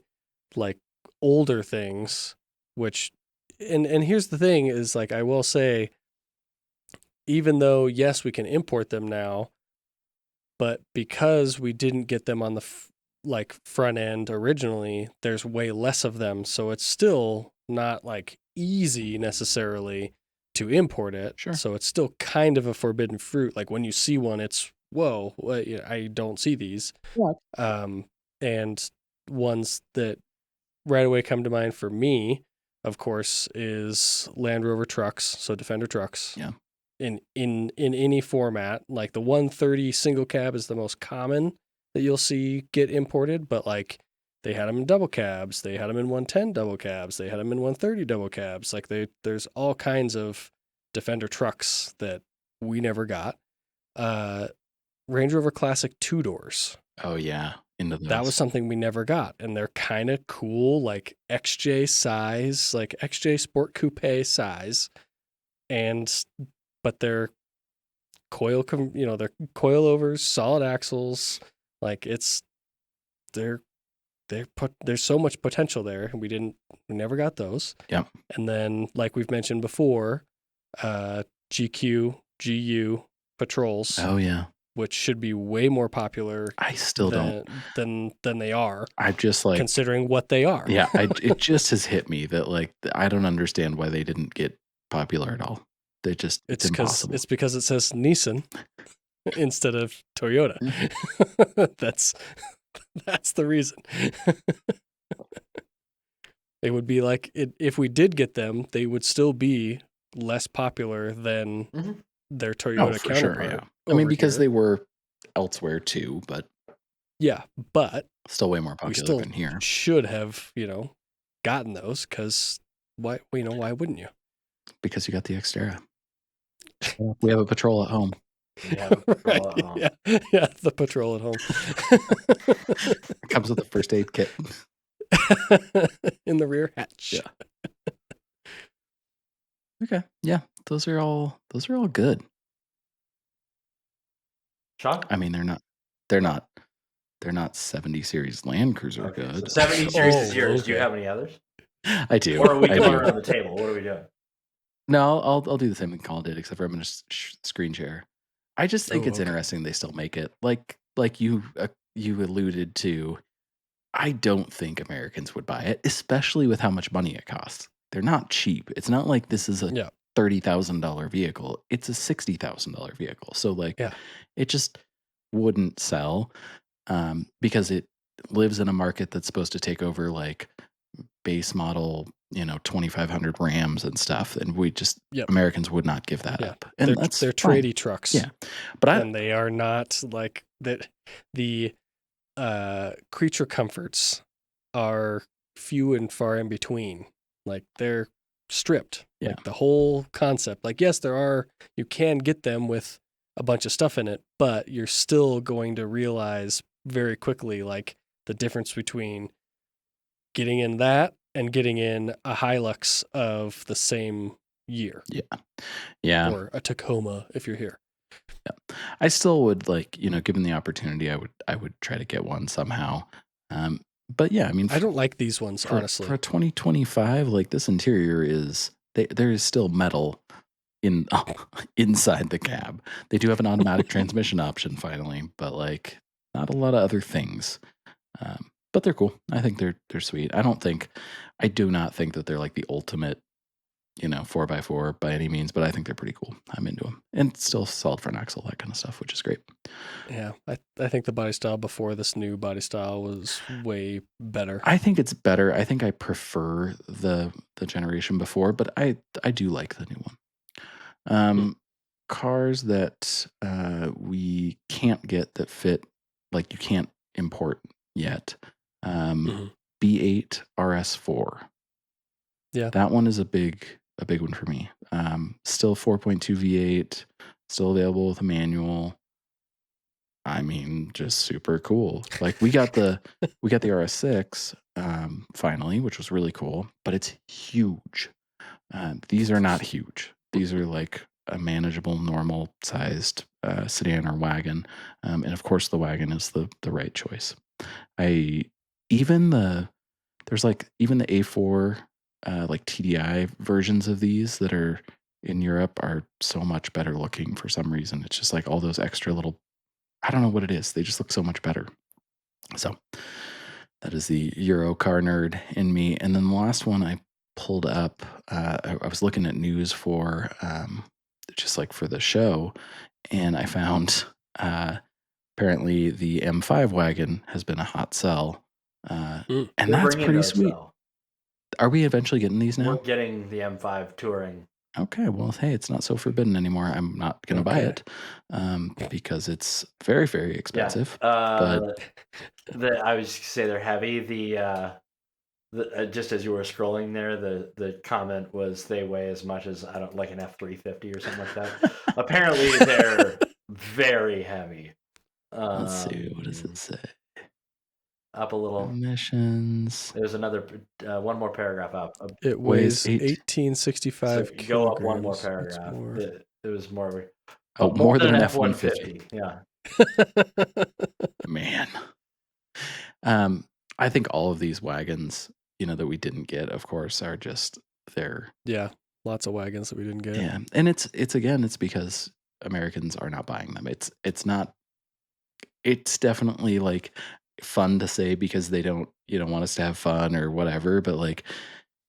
like older things, which and here's the thing is, like, I will say, even though yes we can import them now, but because we didn't get them on the front end originally, there's way less of them, so it's still not like easy necessarily to import it. Sure. So it's still kind of a forbidden fruit. Like when you see one, it's whoa, I don't see these. What? And ones that right away come to mind for me, of course, is Land Rover trucks, so Defender trucks. Yeah. In any format, like the 130 single cab is the most common that you'll see get imported, but like they had them in double cabs, they had them in 110 double cabs, they had them in 130 double cabs. Like there's all kinds of Defender trucks that we never got. Range Rover Classic 2-doors. Oh yeah, into those. That was something we never got, and they're kind of cool, like XJ size, like XJ Sport Coupe size, but they're they're coilovers, solid axles. Like there's so much potential there, and we never got those. Yep. And then, like we've mentioned before, GQ, GU patrols. Oh yeah. Which should be way more popular. I still don't than they are. I'm just like considering what they are. Yeah, it just has hit me that like I don't understand why they didn't get popular at all. They just it's impossible. It's because it says Nissan instead of Toyota. That's the reason. They would be like if we did get them, they would still be less popular than their Toyota for counterpart. Sure, yeah. I mean, because they were elsewhere too, but yeah, but still way more popular than here. Should have, gotten those because why wouldn't you? Because you got the Xterra. We have a patrol at home. Yeah, the patrol at home. It comes with a first aid kit in the rear hatch. Yeah. Okay. Yeah, those are all good. Sean? I mean, they're not they're not 70 series Land Cruiser Okay, so good. 70 series is Oh, yours. Do you okay. have any others? I do. Or are we I going do. around the table? What are we doing? No, I'll do the same thing Colin did, except for I'm gonna screen share. I just think Oh, it's okay. interesting they still make it. Like you alluded to. I don't think Americans would buy it, especially with how much money it costs. They're not cheap. It's not like this is a Yeah. $30,000 vehicle. It's a $60,000 vehicle. So like, Yeah. it just wouldn't sell because it lives in a market that's supposed to take over like base model, 2,500 Rams and stuff, and we just Yep. Americans would not give that Yeah. up, and that's They're fine. tradie trucks. Yeah, but and they are not like that. The creature comforts are few and far in between. Like they're stripped. Yeah. Like the whole concept. Like yes, you can get them with a bunch of stuff in it, but you're still going to realize very quickly like the difference between getting in that and getting in a Hilux of the same year yeah. or a Tacoma if you're here. I still would given the opportunity, I would try to get one somehow. But yeah, I mean, I don't like these ones, honestly. for 2025, like this interior there is still metal in inside the cab. They do have an automatic transmission option finally, but like not a lot of other things. But they're cool. I think they're sweet. I do not think that they're like the ultimate 4x4 by any means, but I think they're pretty cool. I'm into them. And still solid front axle, that kind of stuff, which is great. Yeah, I think the body style before this new body style was way better. I think it's better. I think I prefer the generation before, but I do like the new one. Cars that we can't get that fit, like you can't import yet. B8 RS4. Yeah. That one is a big one for me. Still 4.2 V8, still available with a manual. I mean, just super cool. Like we got the RS6 finally, which was really cool, but it's huge. These are not huge. These are like a manageable, normal sized sedan or wagon, and of course the wagon is the right choice. I even the There's like even the A4 like TDI versions of these that are in Europe are so much better looking for some reason. It's just like all those extra little, I don't know what it is. They just look so much better. So that is the Euro car nerd in me. And then the last one I pulled up, I was looking at news for just like for the show, and I found apparently the M5 wagon has been a hot sell. And We're that's bringing pretty those, sweet. though. Are we eventually getting these now? We're getting the M5 touring. Okay, well, hey, it's not so forbidden anymore. I'm not going to buy Okay. it because it's very, very expensive. But I was say they're heavy. Just as you were scrolling there, the comment was they weigh as much as I don't like an F-350 or something like that. Apparently, they're very heavy. let's see, what does it say? Up a little. Emissions. There's another one more paragraph up. It Weighs weighs eight- 1865 So go up one more kilograms. That's paragraph. more. It was more. Oh, more than an F-150. F-150. Yeah. Man. I think all of these wagons, that we didn't get, of course, are just they're Yeah, lots of wagons that we didn't get. yeah, and it's because Americans are not buying them. It's definitely like fun to say because they don't want us to have fun or whatever, but like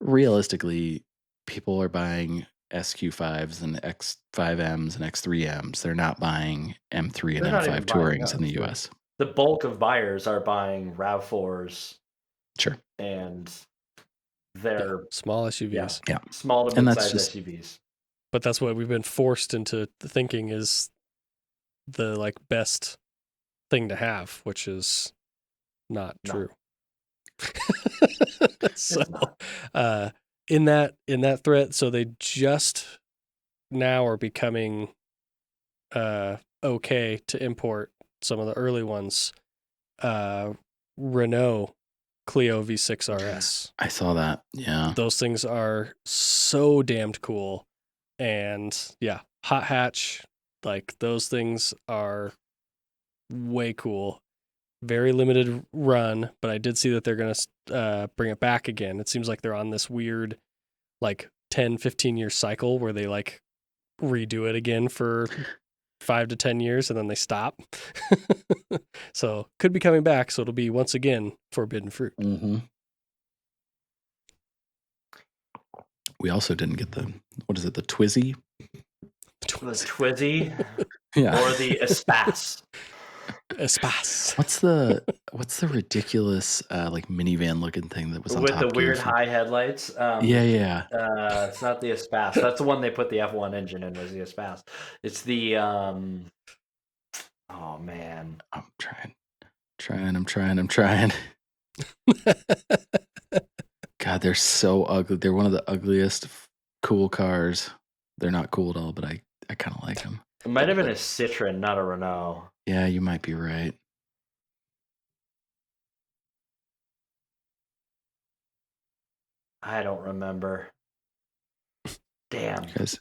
realistically, people are buying SQ5s and X5Ms and X3Ms. They're not buying M3 and They're not even M5 buying Tourings in the those. US. The bulk of buyers are buying RAV4s Sure. and they're Small SUVs. Yeah. small to And that's mid-sized just SUVs. But that's what we've been forced into thinking is the like best thing to have, which is not No. true. So It's not. in that threat, so they just now are becoming okay to import some of the early ones. Renault Clio V6 RS. I saw that. Yeah. Those things are so damned cool. And yeah, hot hatch, like those things are way cool. very limited run, but I did see that they're going to bring it back again. It seems like they're on this weird, like 10, 15 year cycle where they like redo it again for 5 to 10 years and then they stop. So could be coming back. So it'll be once again forbidden fruit. Mm-hmm. We also didn't get the, what is it, the Twizzy? The Twizzy Yeah. or the Espace. Espace. What's the ridiculous like minivan looking thing that was on With Top the Gear weird from- high headlights. Yeah. It's not the Espace. That's the one they put the F1 engine in, was the Espace. It's the oh man. I'm trying. God, they're so ugly. They're one of the ugliest cool cars. They're not cool at all, but I kind of like them. It might have been a Citroen, not a Renault. Yeah, you might be right. I don't remember. Damn. Guys,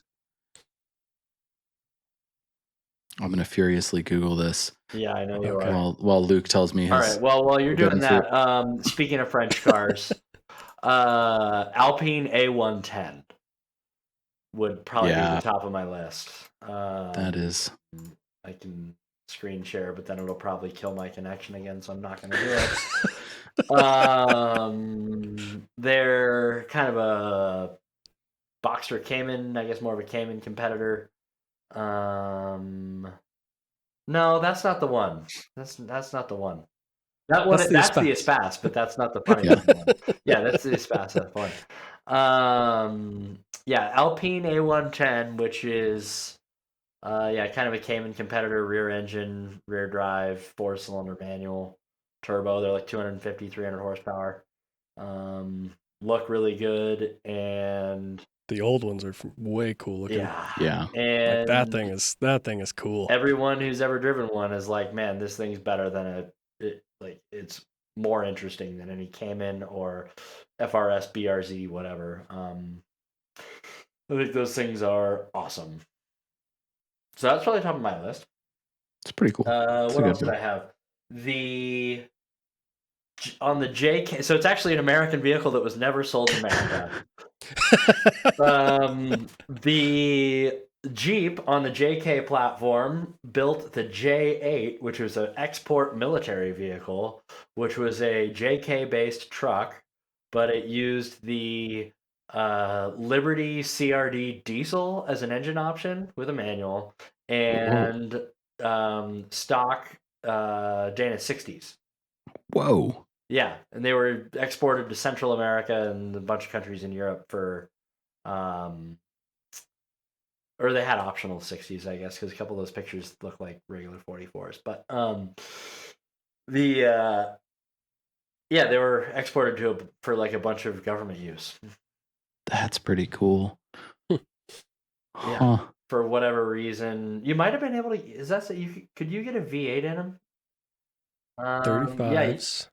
I'm gonna furiously Google this. Yeah, I know you Okay. are. While Luke tells me his. All right. Well, while you're doing forbidden that, speaking of French cars, Alpine A110 would probably be Yeah. the top of my list. That is. I can screen share, but then it'll probably kill my connection again, so I'm not going to do it. They're kind of a Boxster Cayman, I guess more of a Cayman competitor. No, that's not the one. That's not the one. That's the Espace, but that's not the funny one. Yeah, that's the Espace. That's fun. Yeah, Alpine A110, which is kind of a Cayman competitor, rear engine, rear drive, 4-cylinder manual, turbo. They're like 250, 300 horsepower. Look really good, and The old ones are way cool looking. Yeah. And Like that thing is cool. Everyone who's ever driven one is like, man, this thing's better than it's more interesting than any Cayman or FRS, BRZ, whatever. I think those things are awesome. So that's probably top of my list. It's pretty cool. What else did I have? On the JK, so it's actually an American vehicle that was never sold in America. The Jeep on the JK platform built the J8, which was an export military vehicle, which was a JK-based truck, but it used the Liberty CRD diesel as an engine option with a manual, and stock Dana 60s. Whoa. Yeah, and they were exported to Central America and a bunch of countries in Europe for, or they had optional 60s, I guess, because a couple of those pictures look like regular 44s. But they were exported for like a bunch of government use. That's pretty cool. Yeah. Huh. For whatever reason, you might have been able to. Is that so? Could you get a V8 in them? 35s.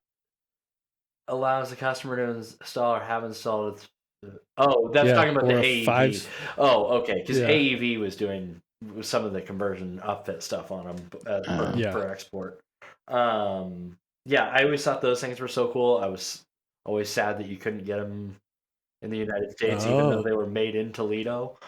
Allows the customer to install or have installed. Oh, that's talking about the AEV. 5s. Oh, okay, because Yeah. AEV was doing some of the conversion upfit stuff on them for export. I always thought those things were so cool. I was always sad that you couldn't get them in the United States, even though they were made in Toledo.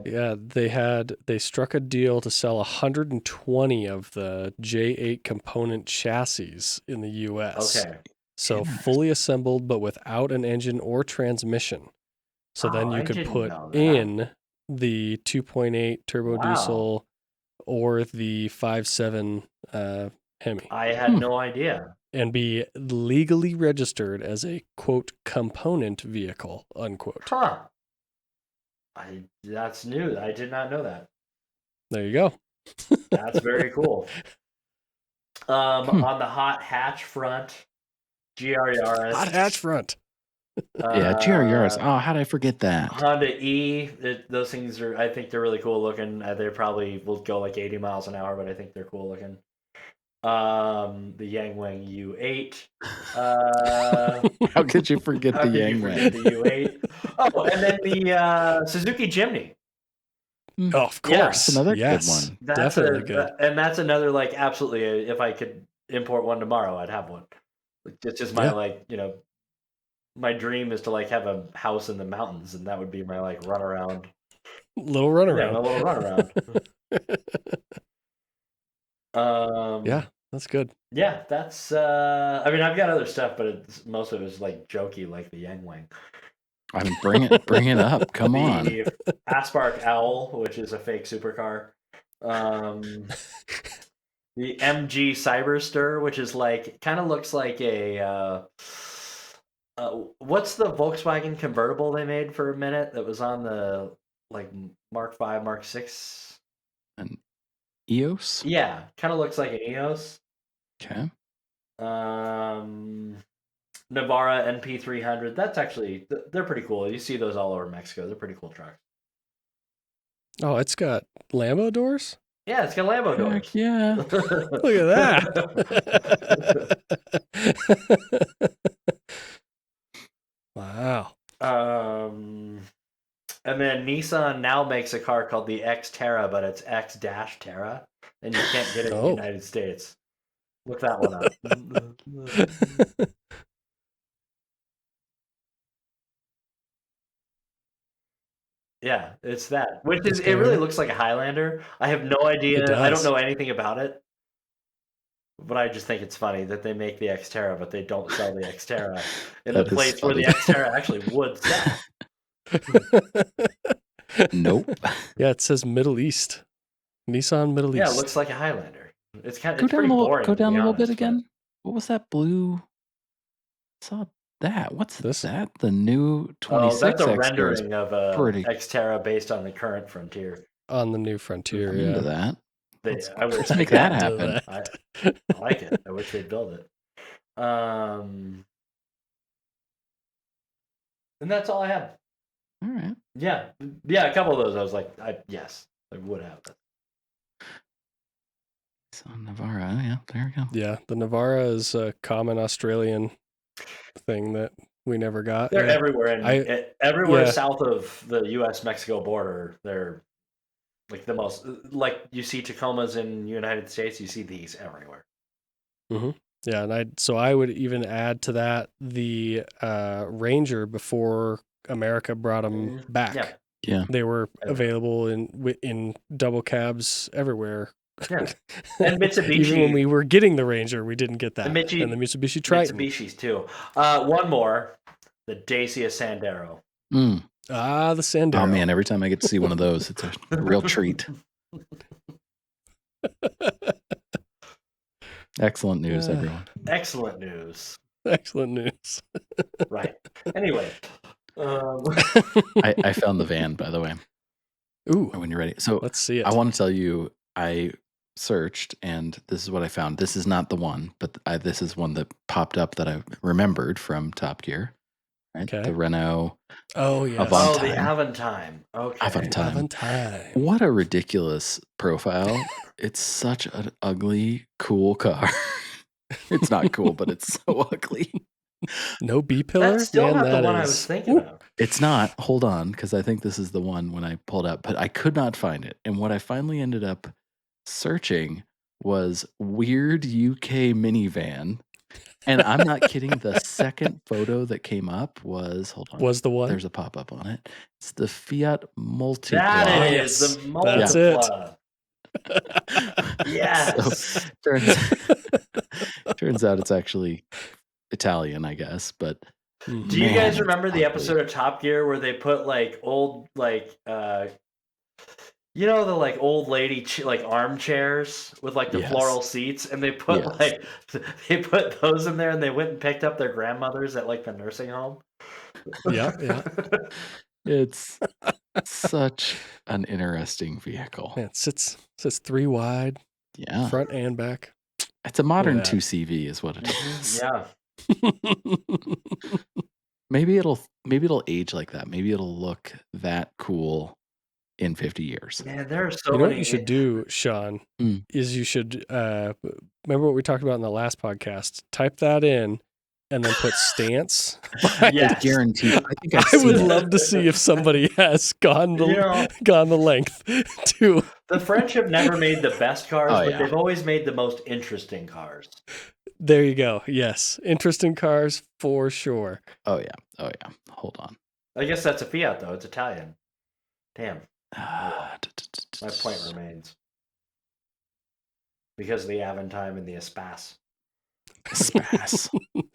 They struck a deal to sell 120 of the J8 component chassis in the U.S. Okay. So fully assembled, but without an engine or transmission. So then you I could didn't put know that. in the 2.8 turbo Wow. diesel or the 5.7 Hemi I had no idea. and be legally registered as a, quote, component vehicle, unquote. Huh. That's new. I did not know that. There you go. That's very cool. On the hot hatch front, GR Yaris. Hot hatch front. Yeah, GR Yaris. Oh, how did I forget that? Honda E. Those things are. I think they're really cool looking. They probably will go like 80 miles an hour, but I think they're cool looking. The Yangwang U8. How could you forget the Yangwang? The U8. Oh, and then the Suzuki Jimny. Oh, of Yeah, course. that's another good yes, one. That's definitely good. And that's another, like, absolutely, if I could import one tomorrow, I'd have one. It's just my my dream is to like have a house in the mountains, and that would be my like run around. Little Yeah, my runaround. little run around. Yeah, that's good. Yeah, that's. I mean, I've got other stuff, but most of it is like jokey, like the Yang Wing. I mean, bring it up. Come on. The Aspark Owl, which is a fake supercar. The MG Cyberstir, which is like kind of looks like a. What's the Volkswagen convertible they made for a minute that was on the like Mark V, Mark VI? An EOS? Yeah, kind of looks like an EOS. Okay. Navara NP300. That's actually they're pretty cool. You see those all over Mexico. They're pretty cool trucks. Oh, it's got Lambo doors? Yeah, it's got Lambo doors. Heck yeah. Look at that. Wow. And then Nissan now makes a car called the Xterra, but it's X-Terra, and you can't get it in the United States. Look that one up. Yeah, it's that. Which is, it really looks like a Highlander. I have no idea. I don't know anything about it. But I just think it's funny that they make the Xterra, but they don't sell the Xterra in the place where the Xterra actually would sell. Nope. Yeah, it says Middle East. Nissan Middle East. Yeah, it looks like a Highlander. It's kind of Go down a little honest, bit again. What was that blue? I saw that. What's that? The new 26. Oh, that's a rendering of a Xterra based on the current Frontier. On the new Frontier, I'm into that. I wish Let's make that happen. I like it. I wish they'd build it. And that's all I had. All right. Yeah, a couple of those I was like, yes, I would have. So Navara, yeah, there we go. Yeah, the Navara is a common Australian thing that we never got. They're everywhere, everywhere south of the U.S.-Mexico border. They're like the most, like you see Tacomas in the United States, you see these everywhere. Mm-hmm. Yeah, and I would even add to that the Ranger before America brought them back. Yeah, they were available in double cabs everywhere. Yeah, and Mitsubishi. Even when we were getting the Ranger, we didn't get that. And the Mitsubishi Triton. Mitsubishis too. One more, the Dacia Sandero. Mm. Ah, the Sandero. Oh man, every time I get to see one of those, it's a real treat. Excellent news, everyone. Excellent news. Excellent news. Right. Anyway. I found the van, by the way. Ooh. When you're ready. So let's see it. I want to tell you, I searched and this is what I found. This is not the one, but this is one that popped up that I remembered from Top Gear. Right? Okay. The Renault. Oh, yeah. Oh, the Aventime. Okay. Aventime. What a ridiculous profile. It's such an ugly, cool car. It's not cool, but it's so ugly. No B-pillar? That's still not the one I was thinking of. It's not. Hold on, because I think this is the one when I pulled up, but I could not find it. And what I finally ended up searching was weird UK minivan. And I'm not kidding. The second photo that came up was, hold on. Was the one? There's a pop-up on it. It's the Fiat Multipla. That is the Multipla. That's it. Yes. So, turns out it's actually Italian, I guess. But do you guys remember the episode of Top Gear where they put like old you know, the like old lady like armchairs with like the floral seats, and they put they put those in there, and they went and picked up their grandmothers at like the nursing home. Yeah. It's such an interesting vehicle. Yeah, it sits 3 wide. Yeah, front and back. It's a modern 2CV, is what it is. Yeah. Maybe it'll age like that. Maybe it'll look that cool in 50 years. Yeah, there are so many. What you should do, Sean, is you should remember what we talked about in the last podcast. Type that in and then put stance. Yes. Guaranteed. I think I've I would seen it. love to see if somebody has gone You know, the length to. the French have never made the best cars, Oh, but yeah. they've always made the most interesting cars. There you go. Yes, interesting cars for sure. Oh yeah. Hold on. I guess that's a Fiat, though. It's Italian. Damn. Uh, My point remains. Because of the Aventime and the Espace. Spass.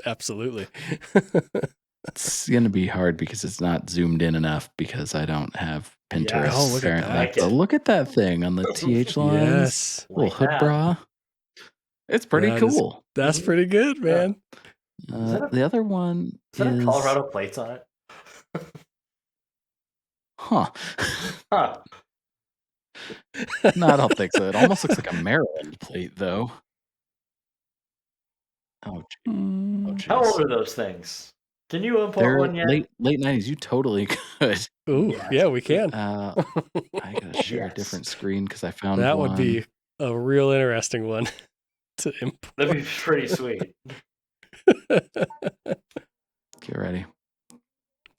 Absolutely. It's gonna be hard because it's not zoomed in enough because I don't have Pinterest. Yes. Oh, look at apparently. that. But look at that thing on the TH lines. Yes, Little Like hood that. bra. It's pretty That is- cool. that's pretty good, man. The other one Is that a Colorado plates on it? Huh. Huh. No, I don't think so. It almost looks like a Maryland plate, though. Oh, gee. Mm. How old are those things? Can you import They're one yet? late 90s. You totally could. Ooh, Yes. yeah, we can. I gotta share a Yes. different screen because I found That one. would be a real interesting one to import. That'd be pretty sweet. Get ready.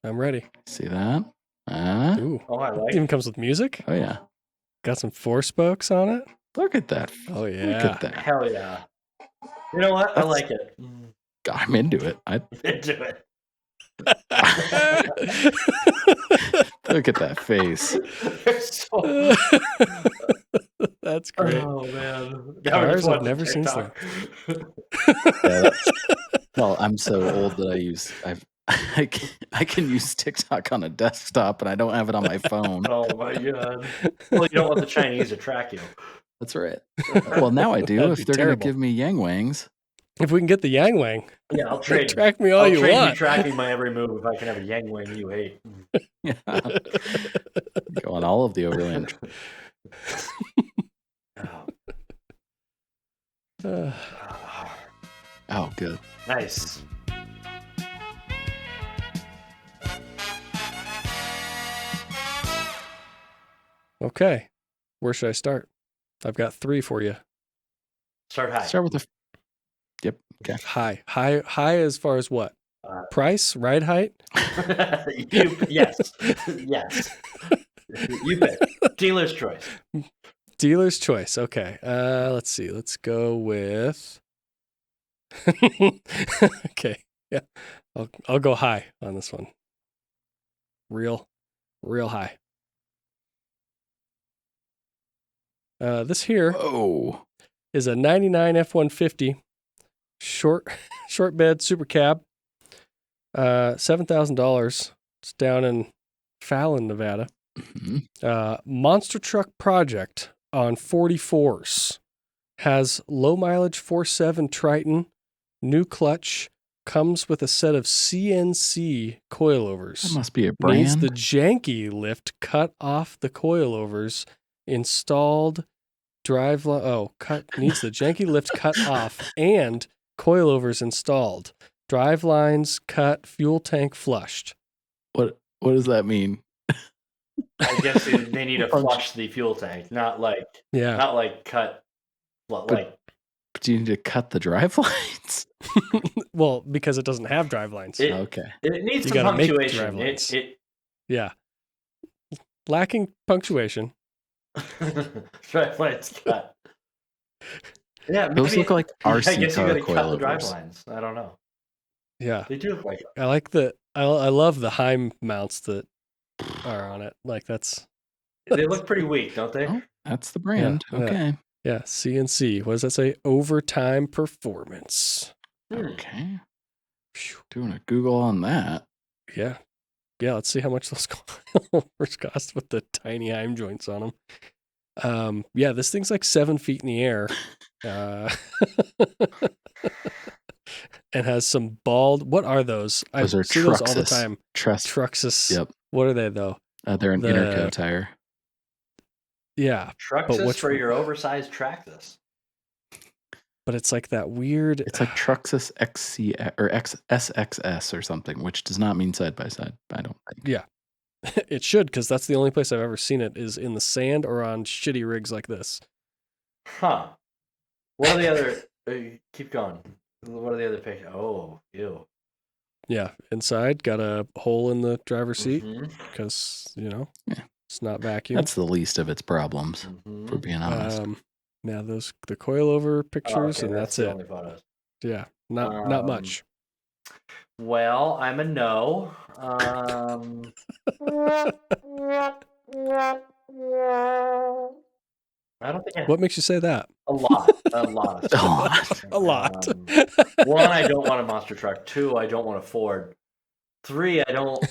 I'm ready. See that? Ooh, Oh, I it like even it. comes with music. Oh yeah. Got some 4 spokes on it. Look at that. Oh Look yeah. at that. Hell yeah. You know what? I like it. I'm into it. Into it. Look at that face. So- That's great. Oh man. Cars, I've never seen some. Yeah, well, I'm so old that I can use TikTok on a desktop and I don't have it on my phone. Oh my god. Well, you don't want the Chinese to track you. That's right. Well, now I do. That'd be If they're gonna terrible. give me Yang Wangs. If we can get the Yang Wang, Yeah, I'll trade. track me all I'll you trade want. you tracking my every move if I can have a Yang Wing you hate. Yeah. Go on all of the Overland. Oh, Oh, good. nice. Okay, where should I start? I've got 3 for you. Start high. Start with the. Yep. Okay. High as far as what? Price, ride height. Yes. Yes. You pick. Dealer's choice. Dealer's choice. Okay. Let's see. Let's go with. Okay. Yeah. I'll go high on this one. Real high. This here Oh. is a 99 F-150 short bed super cab. $7,000. It's down in Fallon, Nevada. Mhm. Monster truck project on 44s. Has low mileage 4.7 Triton, new clutch, comes with a set of CNC coilovers. That must be a Needs brand. the janky lift cut off the coilovers, installed driveline. Needs the janky lift cut off and coilovers installed. Drivelines cut, fuel tank flushed. What does that mean? I guess they need to flush the fuel tank, not like cut, like. But do you need to cut the drive lines? Well, because it doesn't have drivelines. Okay. It needs You some gotta make punctuation. drivelines. Yeah. Lacking punctuation. Drivelines cut. Yeah, Those look like I RC guess you car gotta cut the drive coilovers. lines. I don't know. Yeah. They do look like I like I love the Heim mounts that are on it. Like they look pretty weak, don't they? Oh, that's the brand. Yeah. Okay. yeah, CNC. What does that say? Overtime performance. Okay. Doing a Google on that. Yeah. Yeah, let's see how much those coilovers cost with the tiny Heim joints on them. Yeah, this thing's like 7 feet in the air. And has some bald. What are those? Those are see those all the Truxus. time. Truxus. Yep. What are they though? They're an Interco tire. Yeah, Truxus which for one? your oversized Traxxas. but it's like that weird. It's like Truxus XC or SXS or something, which does not mean side by side. I don't think. Yeah, it should, because that's the only place I've ever seen it is in the sand or on shitty rigs like this. Huh. What are the other? Keep going. What are the other pictures? Oh, ew. Yeah, inside got a hole in the driver's seat Mm-hmm. because Yeah. it's not vacuumed. That's the least of its problems, for being honest. Yeah, those the coilover pictures, Okay, and that's that's the it. only photos. Yeah, not Um, much. Well, I'm a no. I don't think What makes you say that? a lot of A stuff. lot. A lot. One, I don't want a monster truck. Two, I don't want a Ford. Three, I don't.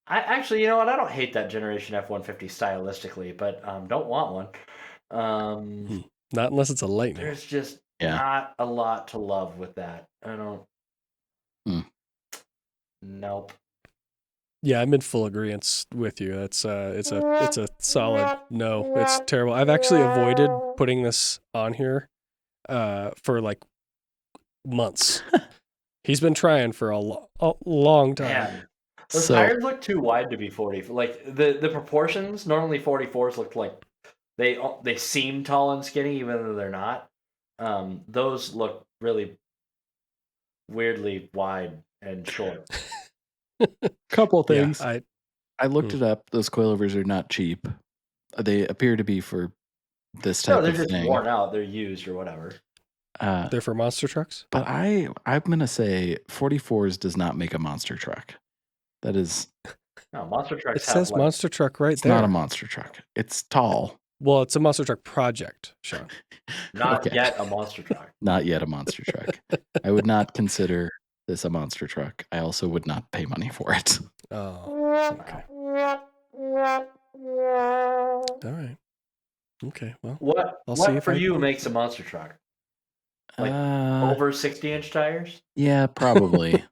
I actually, you know what? I don't hate that generation F-150 stylistically, but don't want one. Not unless it's a Lightning. There's just Yeah. not a lot to love with that. I don't. Hmm. Nope. Yeah, I'm in full agreement with you. That's it's a solid no. It's terrible. I've actually avoided putting this on here for like months. He's been trying for a long time. Man, those So tires look too wide to be 40. Like the proportions, normally 44s look like they seem tall and skinny even though they're not. Those look really weirdly wide and short. couple Yeah, things. I looked it up. Those coilovers are not cheap. They appear to be for this No, type they're of just thing. worn out. They're used or whatever. they're for monster trucks. But I'm gonna say 44s does not make a monster truck. That is, No, monster trucks It have says like monster truck right it's there. not a monster truck. It's tall. Well, it's a monster truck project, Sean. not Okay. yet a monster truck. Not yet a monster truck. I would not consider this a monster truck. I also would not pay money for it. Oh, okay. All right. Okay. Well, What I'll see what if for I. you makes a monster truck? Like over 60-inch tires? Yeah, probably.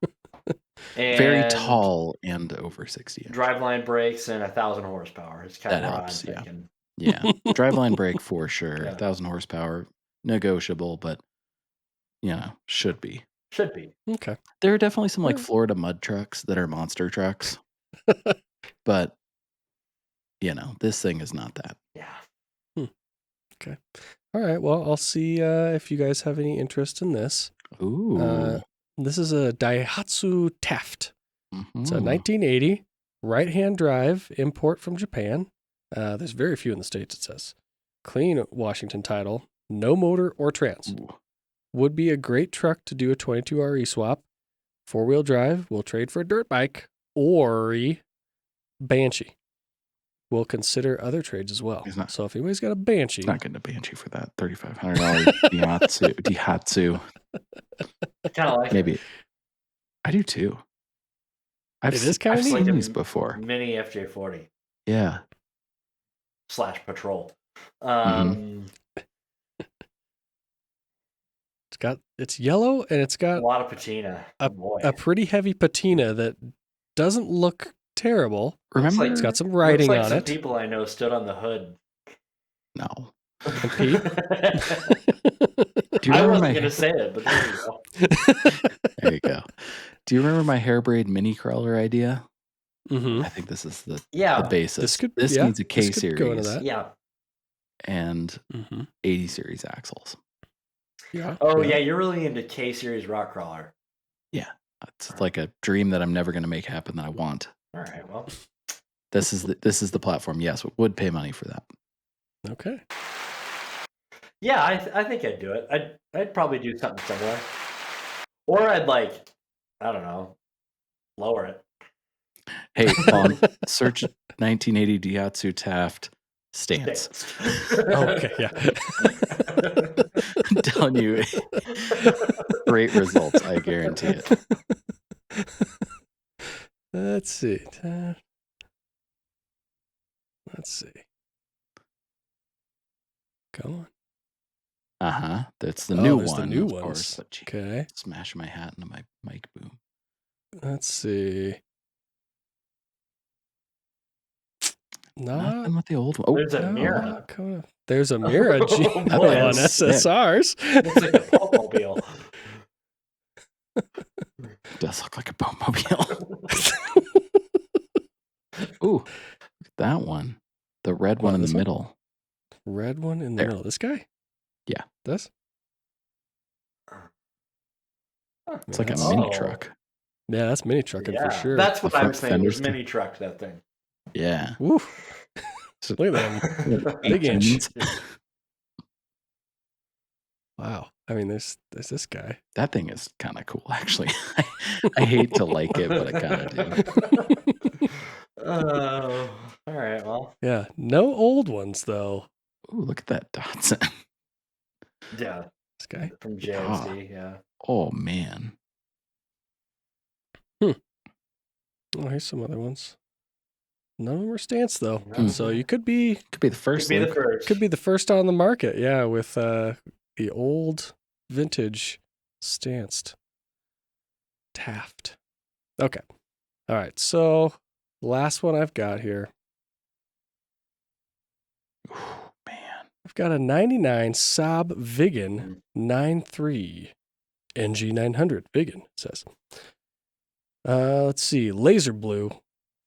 And Very tall and over 60 inch. driveline brakes and 1,000 horsepower. It's kind That of where helps, I'm yeah. thinking. Yeah. Driveline brake for sure. Yeah. 1,000 horsepower, negotiable, but should be. Should be. Okay. There are definitely some like Alright. Florida mud trucks that are monster trucks, but this thing is not that. Yeah. Okay. All right. Well, I'll see if you guys have any interest in this. Ooh. This is a Daihatsu Taft. It's a Mhm. 1980 right-hand drive import from Japan. There's very few in the States, it says. Clean Washington title, no motor or trans. Ooh. Would be a great truck to do a 22RE swap. Four-wheel drive, will trade for a dirt bike or Banshee. We'll consider other trades as well. He's not- So if anybody's got a Banshee, It's not going to Banshee for that $3,500 Daihatsu. I kind of like Maybe. it. I do too. I've It is I've kinda seen neat. these before. Mini FJ40 Yeah. / Patrol. it's yellow and it's A got lot of patina. Oh boy. a pretty heavy patina that doesn't look terrible. Remember? It's got some writing Looks like on some it. people I know stood on the hood. No. And Pete? Do you I remember wasn't going to say it, but there you go. There you go. Do you remember my hair braid mini crawler idea? Mm-hmm. I think this is the Yeah. basis. This needs a K this could go into series that. Yeah. and Mm-hmm. 80 series axles. Yeah. Oh, yeah. You're really into K series rock crawler. Yeah. It's like a dream that I'm never going to make happen that I want. All right. Well, This is the platform. Yes, would pay money for that. Okay. yeah, I think I'd do it. I'd probably do something similar. Or I'd I don't know, lower it. Hey, search 1980 Daihatsu Taft stance. Okay, yeah. I'm telling you, great results. I guarantee it. Let's see. Let's see. Come on. That's the new there's one. the new of ones. course, but gee, Okay. smash my hat into my mic boom. Let's see. Nothing with the old one. Oh, There's a Mira. There's a Mira G Oh, on boy, that's sick. SSRs. Looks like a Pulpmobile. It does look like a boatmobile. Ooh, look at that one. The red one in the this one? middle. Red one in the There. middle. This guy? Yeah. This? It's like a That's- mini Oh. truck. Yeah, that's mini trucking Yeah, for sure. that's what The I front was thinking. Was fenders too. mini truck that thing. Yeah. Woo. So- Look at them. Big inch. Wow. I mean, there's this guy. That thing is kind of cool, actually. I hate to like it, but I kind of do. Oh, all right. Well, Yeah. No old ones though. Ooh, look at that Datsun. yeah, This guy. from JMC. Yeah. Oh man. Oh, here's some other ones. None of them are stance though. No. So you could be Could be the first. Could be the Luke. first. Could be the first on the market, yeah, with the old vintage stanced Taft. Okay. All right. So last one I've got here. Ooh, man. I've got a 99 Saab Mm. Viggen 93 NG900 Viggen, it says. Let's see. Laser blue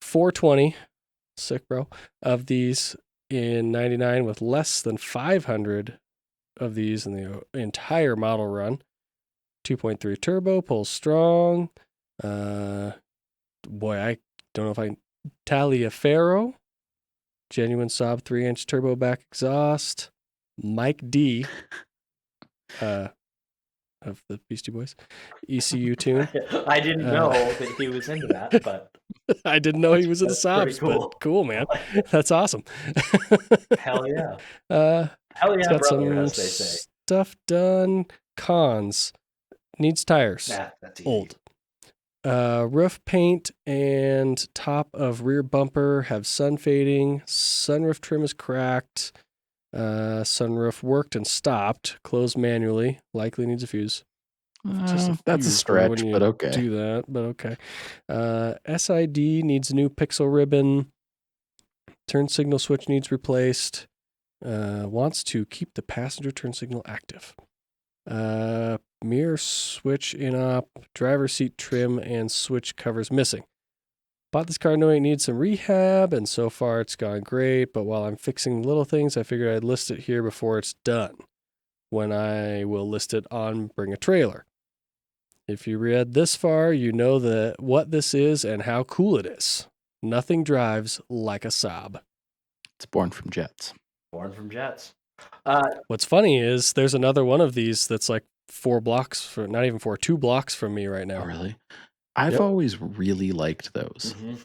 420. Sick, bro. Of these in 99 with less than 500 of these in the entire model run. 2.3 turbo, pulls strong. Boy, I don't know if I... Taliaferro. Genuine Saab 3-inch turbo back exhaust. Mike D. Of the Beastie Boys. ECU tune. I didn't know that he was into that, but I didn't know he was in That's Saabs, pretty cool. but cool, man. I like it. That's awesome. Hell yeah. It's Hell yeah, got brother, some as they say. stuff done. Cons. Needs tires. Nah, that's easy. Old. Roof paint and top of rear bumper have sun fading. Sunroof trim is cracked. Sunroof worked and stopped. Closed manually. Likely needs a fuse. That's a fuse, bro, stretch, when you but okay. Do that, but okay. SID needs a new pixel ribbon. Turn signal switch needs replaced. Wants to keep the passenger turn signal active. Mirror switch in op, driver seat trim, and switch covers missing. Bought this car knowing it needs some rehab, and so far it's gone great. But while I'm fixing little things, I figured I'd list it here before it's done. When I will list it on Bring a Trailer. If you read this far, you know what this is and how cool it is. Nothing drives like a Saab. It's born from jets. Born from Jets. What's funny is there's another one of these that's like 4 blocks, not even 4, 2 blocks from me right now. Oh, really? I've Yep. always really liked those. Mhm.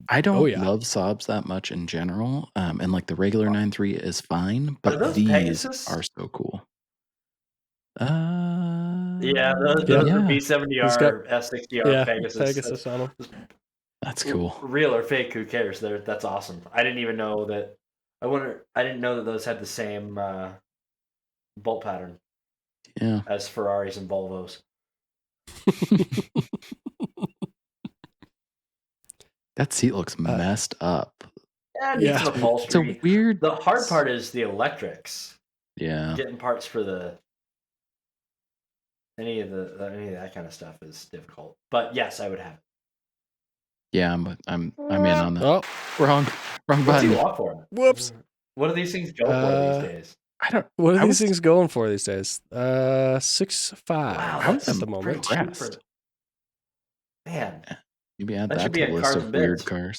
I don't yeah. love Saabs that much in general, and like the regular 9.3 is fine, but those these Pegasus? are so cool. Yeah, those Yeah. are He's B70R, got- F60R Pegasus. Pegasus on them. That's cool. Real or fake, who cares? That's awesome. I didn't even know that. I didn't know that those had the same bolt pattern Yeah. as Ferraris and Volvos. That seat looks messed up. Yeah, it needs some It's a upholstery. weird. The hard part is the electrics. Yeah. Getting parts for any of that kind of stuff is difficult. But yes, I would have it. Yeah, I'm in on that. Oh, Wrong What's he button. want for? whoops. What do these things go for these days? I don't. What are I these was- things going for these days? 6.5 Wow, I was at the pretty moment. cheap impressed. Man, Maybe add That that should be to the in list Cars of and weird Bits. cars.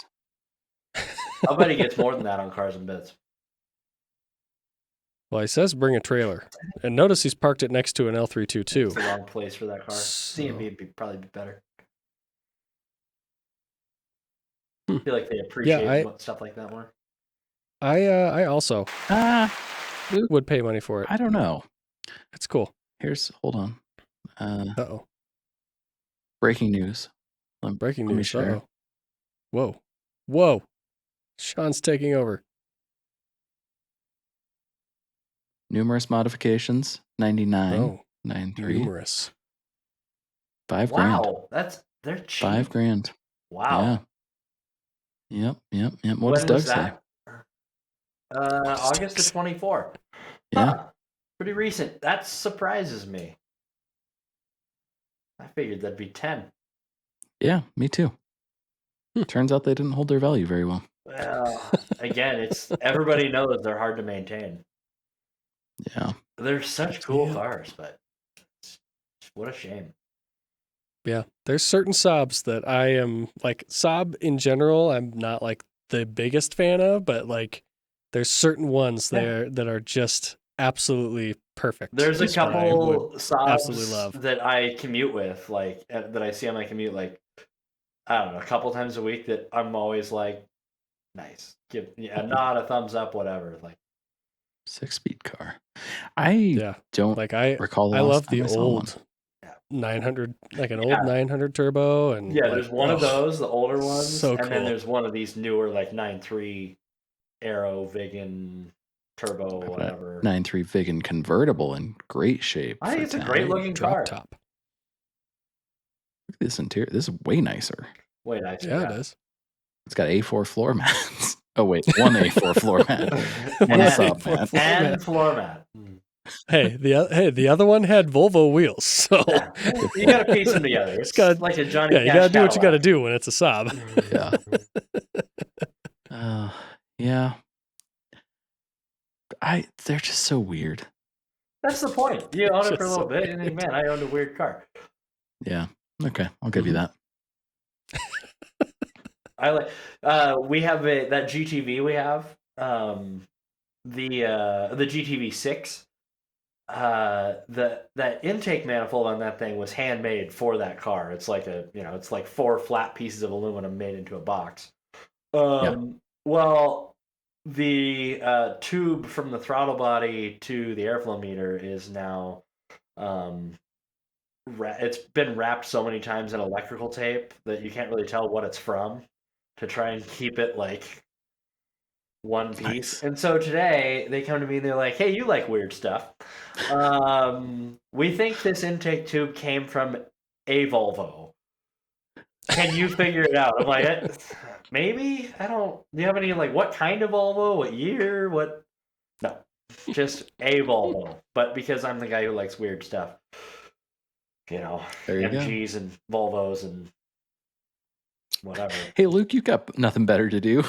I'll bet he gets more than that on Cars and Bits. Well, he says bring a trailer. And notice he's parked it next to an It's L322. the wrong place for that car. So- CMB would probably be better. Hmm. I feel like they appreciate I- stuff like that more. I also Luke, would pay money for it. I don't know. It's cool. Hold on. Uh-oh. Breaking news. Breaking let me news. share. Uh-oh. Whoa. Whoa. Sean's taking over. Numerous modifications. 99, Oh, 93, numerous. $5,000. Wow, they're cheap. $5,000. Wow. Yeah. Yep. What When does Doug was say? that? does August Doug of say? 24. Yeah. Huh. Pretty recent. That surprises me. I figured that'd be 10. Yeah, me too. Turns out they didn't hold their value very well. Well, again, it's everybody knows they're hard to maintain. Yeah. They're such cool Yeah. cars, but what a shame. Yeah, there's certain Saabs that I am like Saab in general. I'm not like the biggest fan of, but like there's certain ones Yeah. there that are just absolutely perfect. There's a that I couple would absolutely Saabs love. that I commute with, like that I see on my commute, like I don't know, a couple times a week that I'm always like, nice, give a nod, a thumbs up, whatever. Like 6-speed car. I Yeah, don't like I recall the I last love time the I saw one. old 900, like an old yeah, 900 turbo, and yeah. like There's one of those, the older ones, so and then cool. there's one of these newer like 9.3 Aero Vegan Turbo, I've got whatever. 9.3 Vegan convertible in great shape I for think it's a great town. looking Drop car. top. Look at this interior. This is way nicer. Way nicer, Yeah, it yeah. is. It's got A4 floor mats. Oh wait, one A4 floor mat, one And- sub mat. and floor mat. Hey, the other one had Volvo wheels, so Yeah, you got to piece them together. It's gotta- like a Johnny yeah, you Cash gotta do what you gotta Cadillac. do when it's a Saab. Yeah. Yeah. They're just so weird. That's the point. You own it for a Just little so bit, and then, man, I owned a weird car. Yeah. Okay, I'll give you Mhm. that. I like. We have that GTV. We have the GTV 6. That intake manifold on that thing was handmade for that car. It's like it's like 4 flat pieces of aluminum made into a box. Yeah. Well, the tube from the throttle body to the airflow meter is now it's been wrapped so many times in electrical tape that you can't really tell what it's from to try and keep it like one piece. Nice. And so today they come to me and they're like, "Hey, you like weird stuff? We think this intake tube came from a Volvo. Can you figure it out?" I'm like, maybe. I don't. Do you have any like what kind of Volvo? What year? What? No, just a Volvo. But because I'm the guy who likes weird stuff, There you go. MGs and Volvos and whatever. Hey, Luke, you got nothing better to do.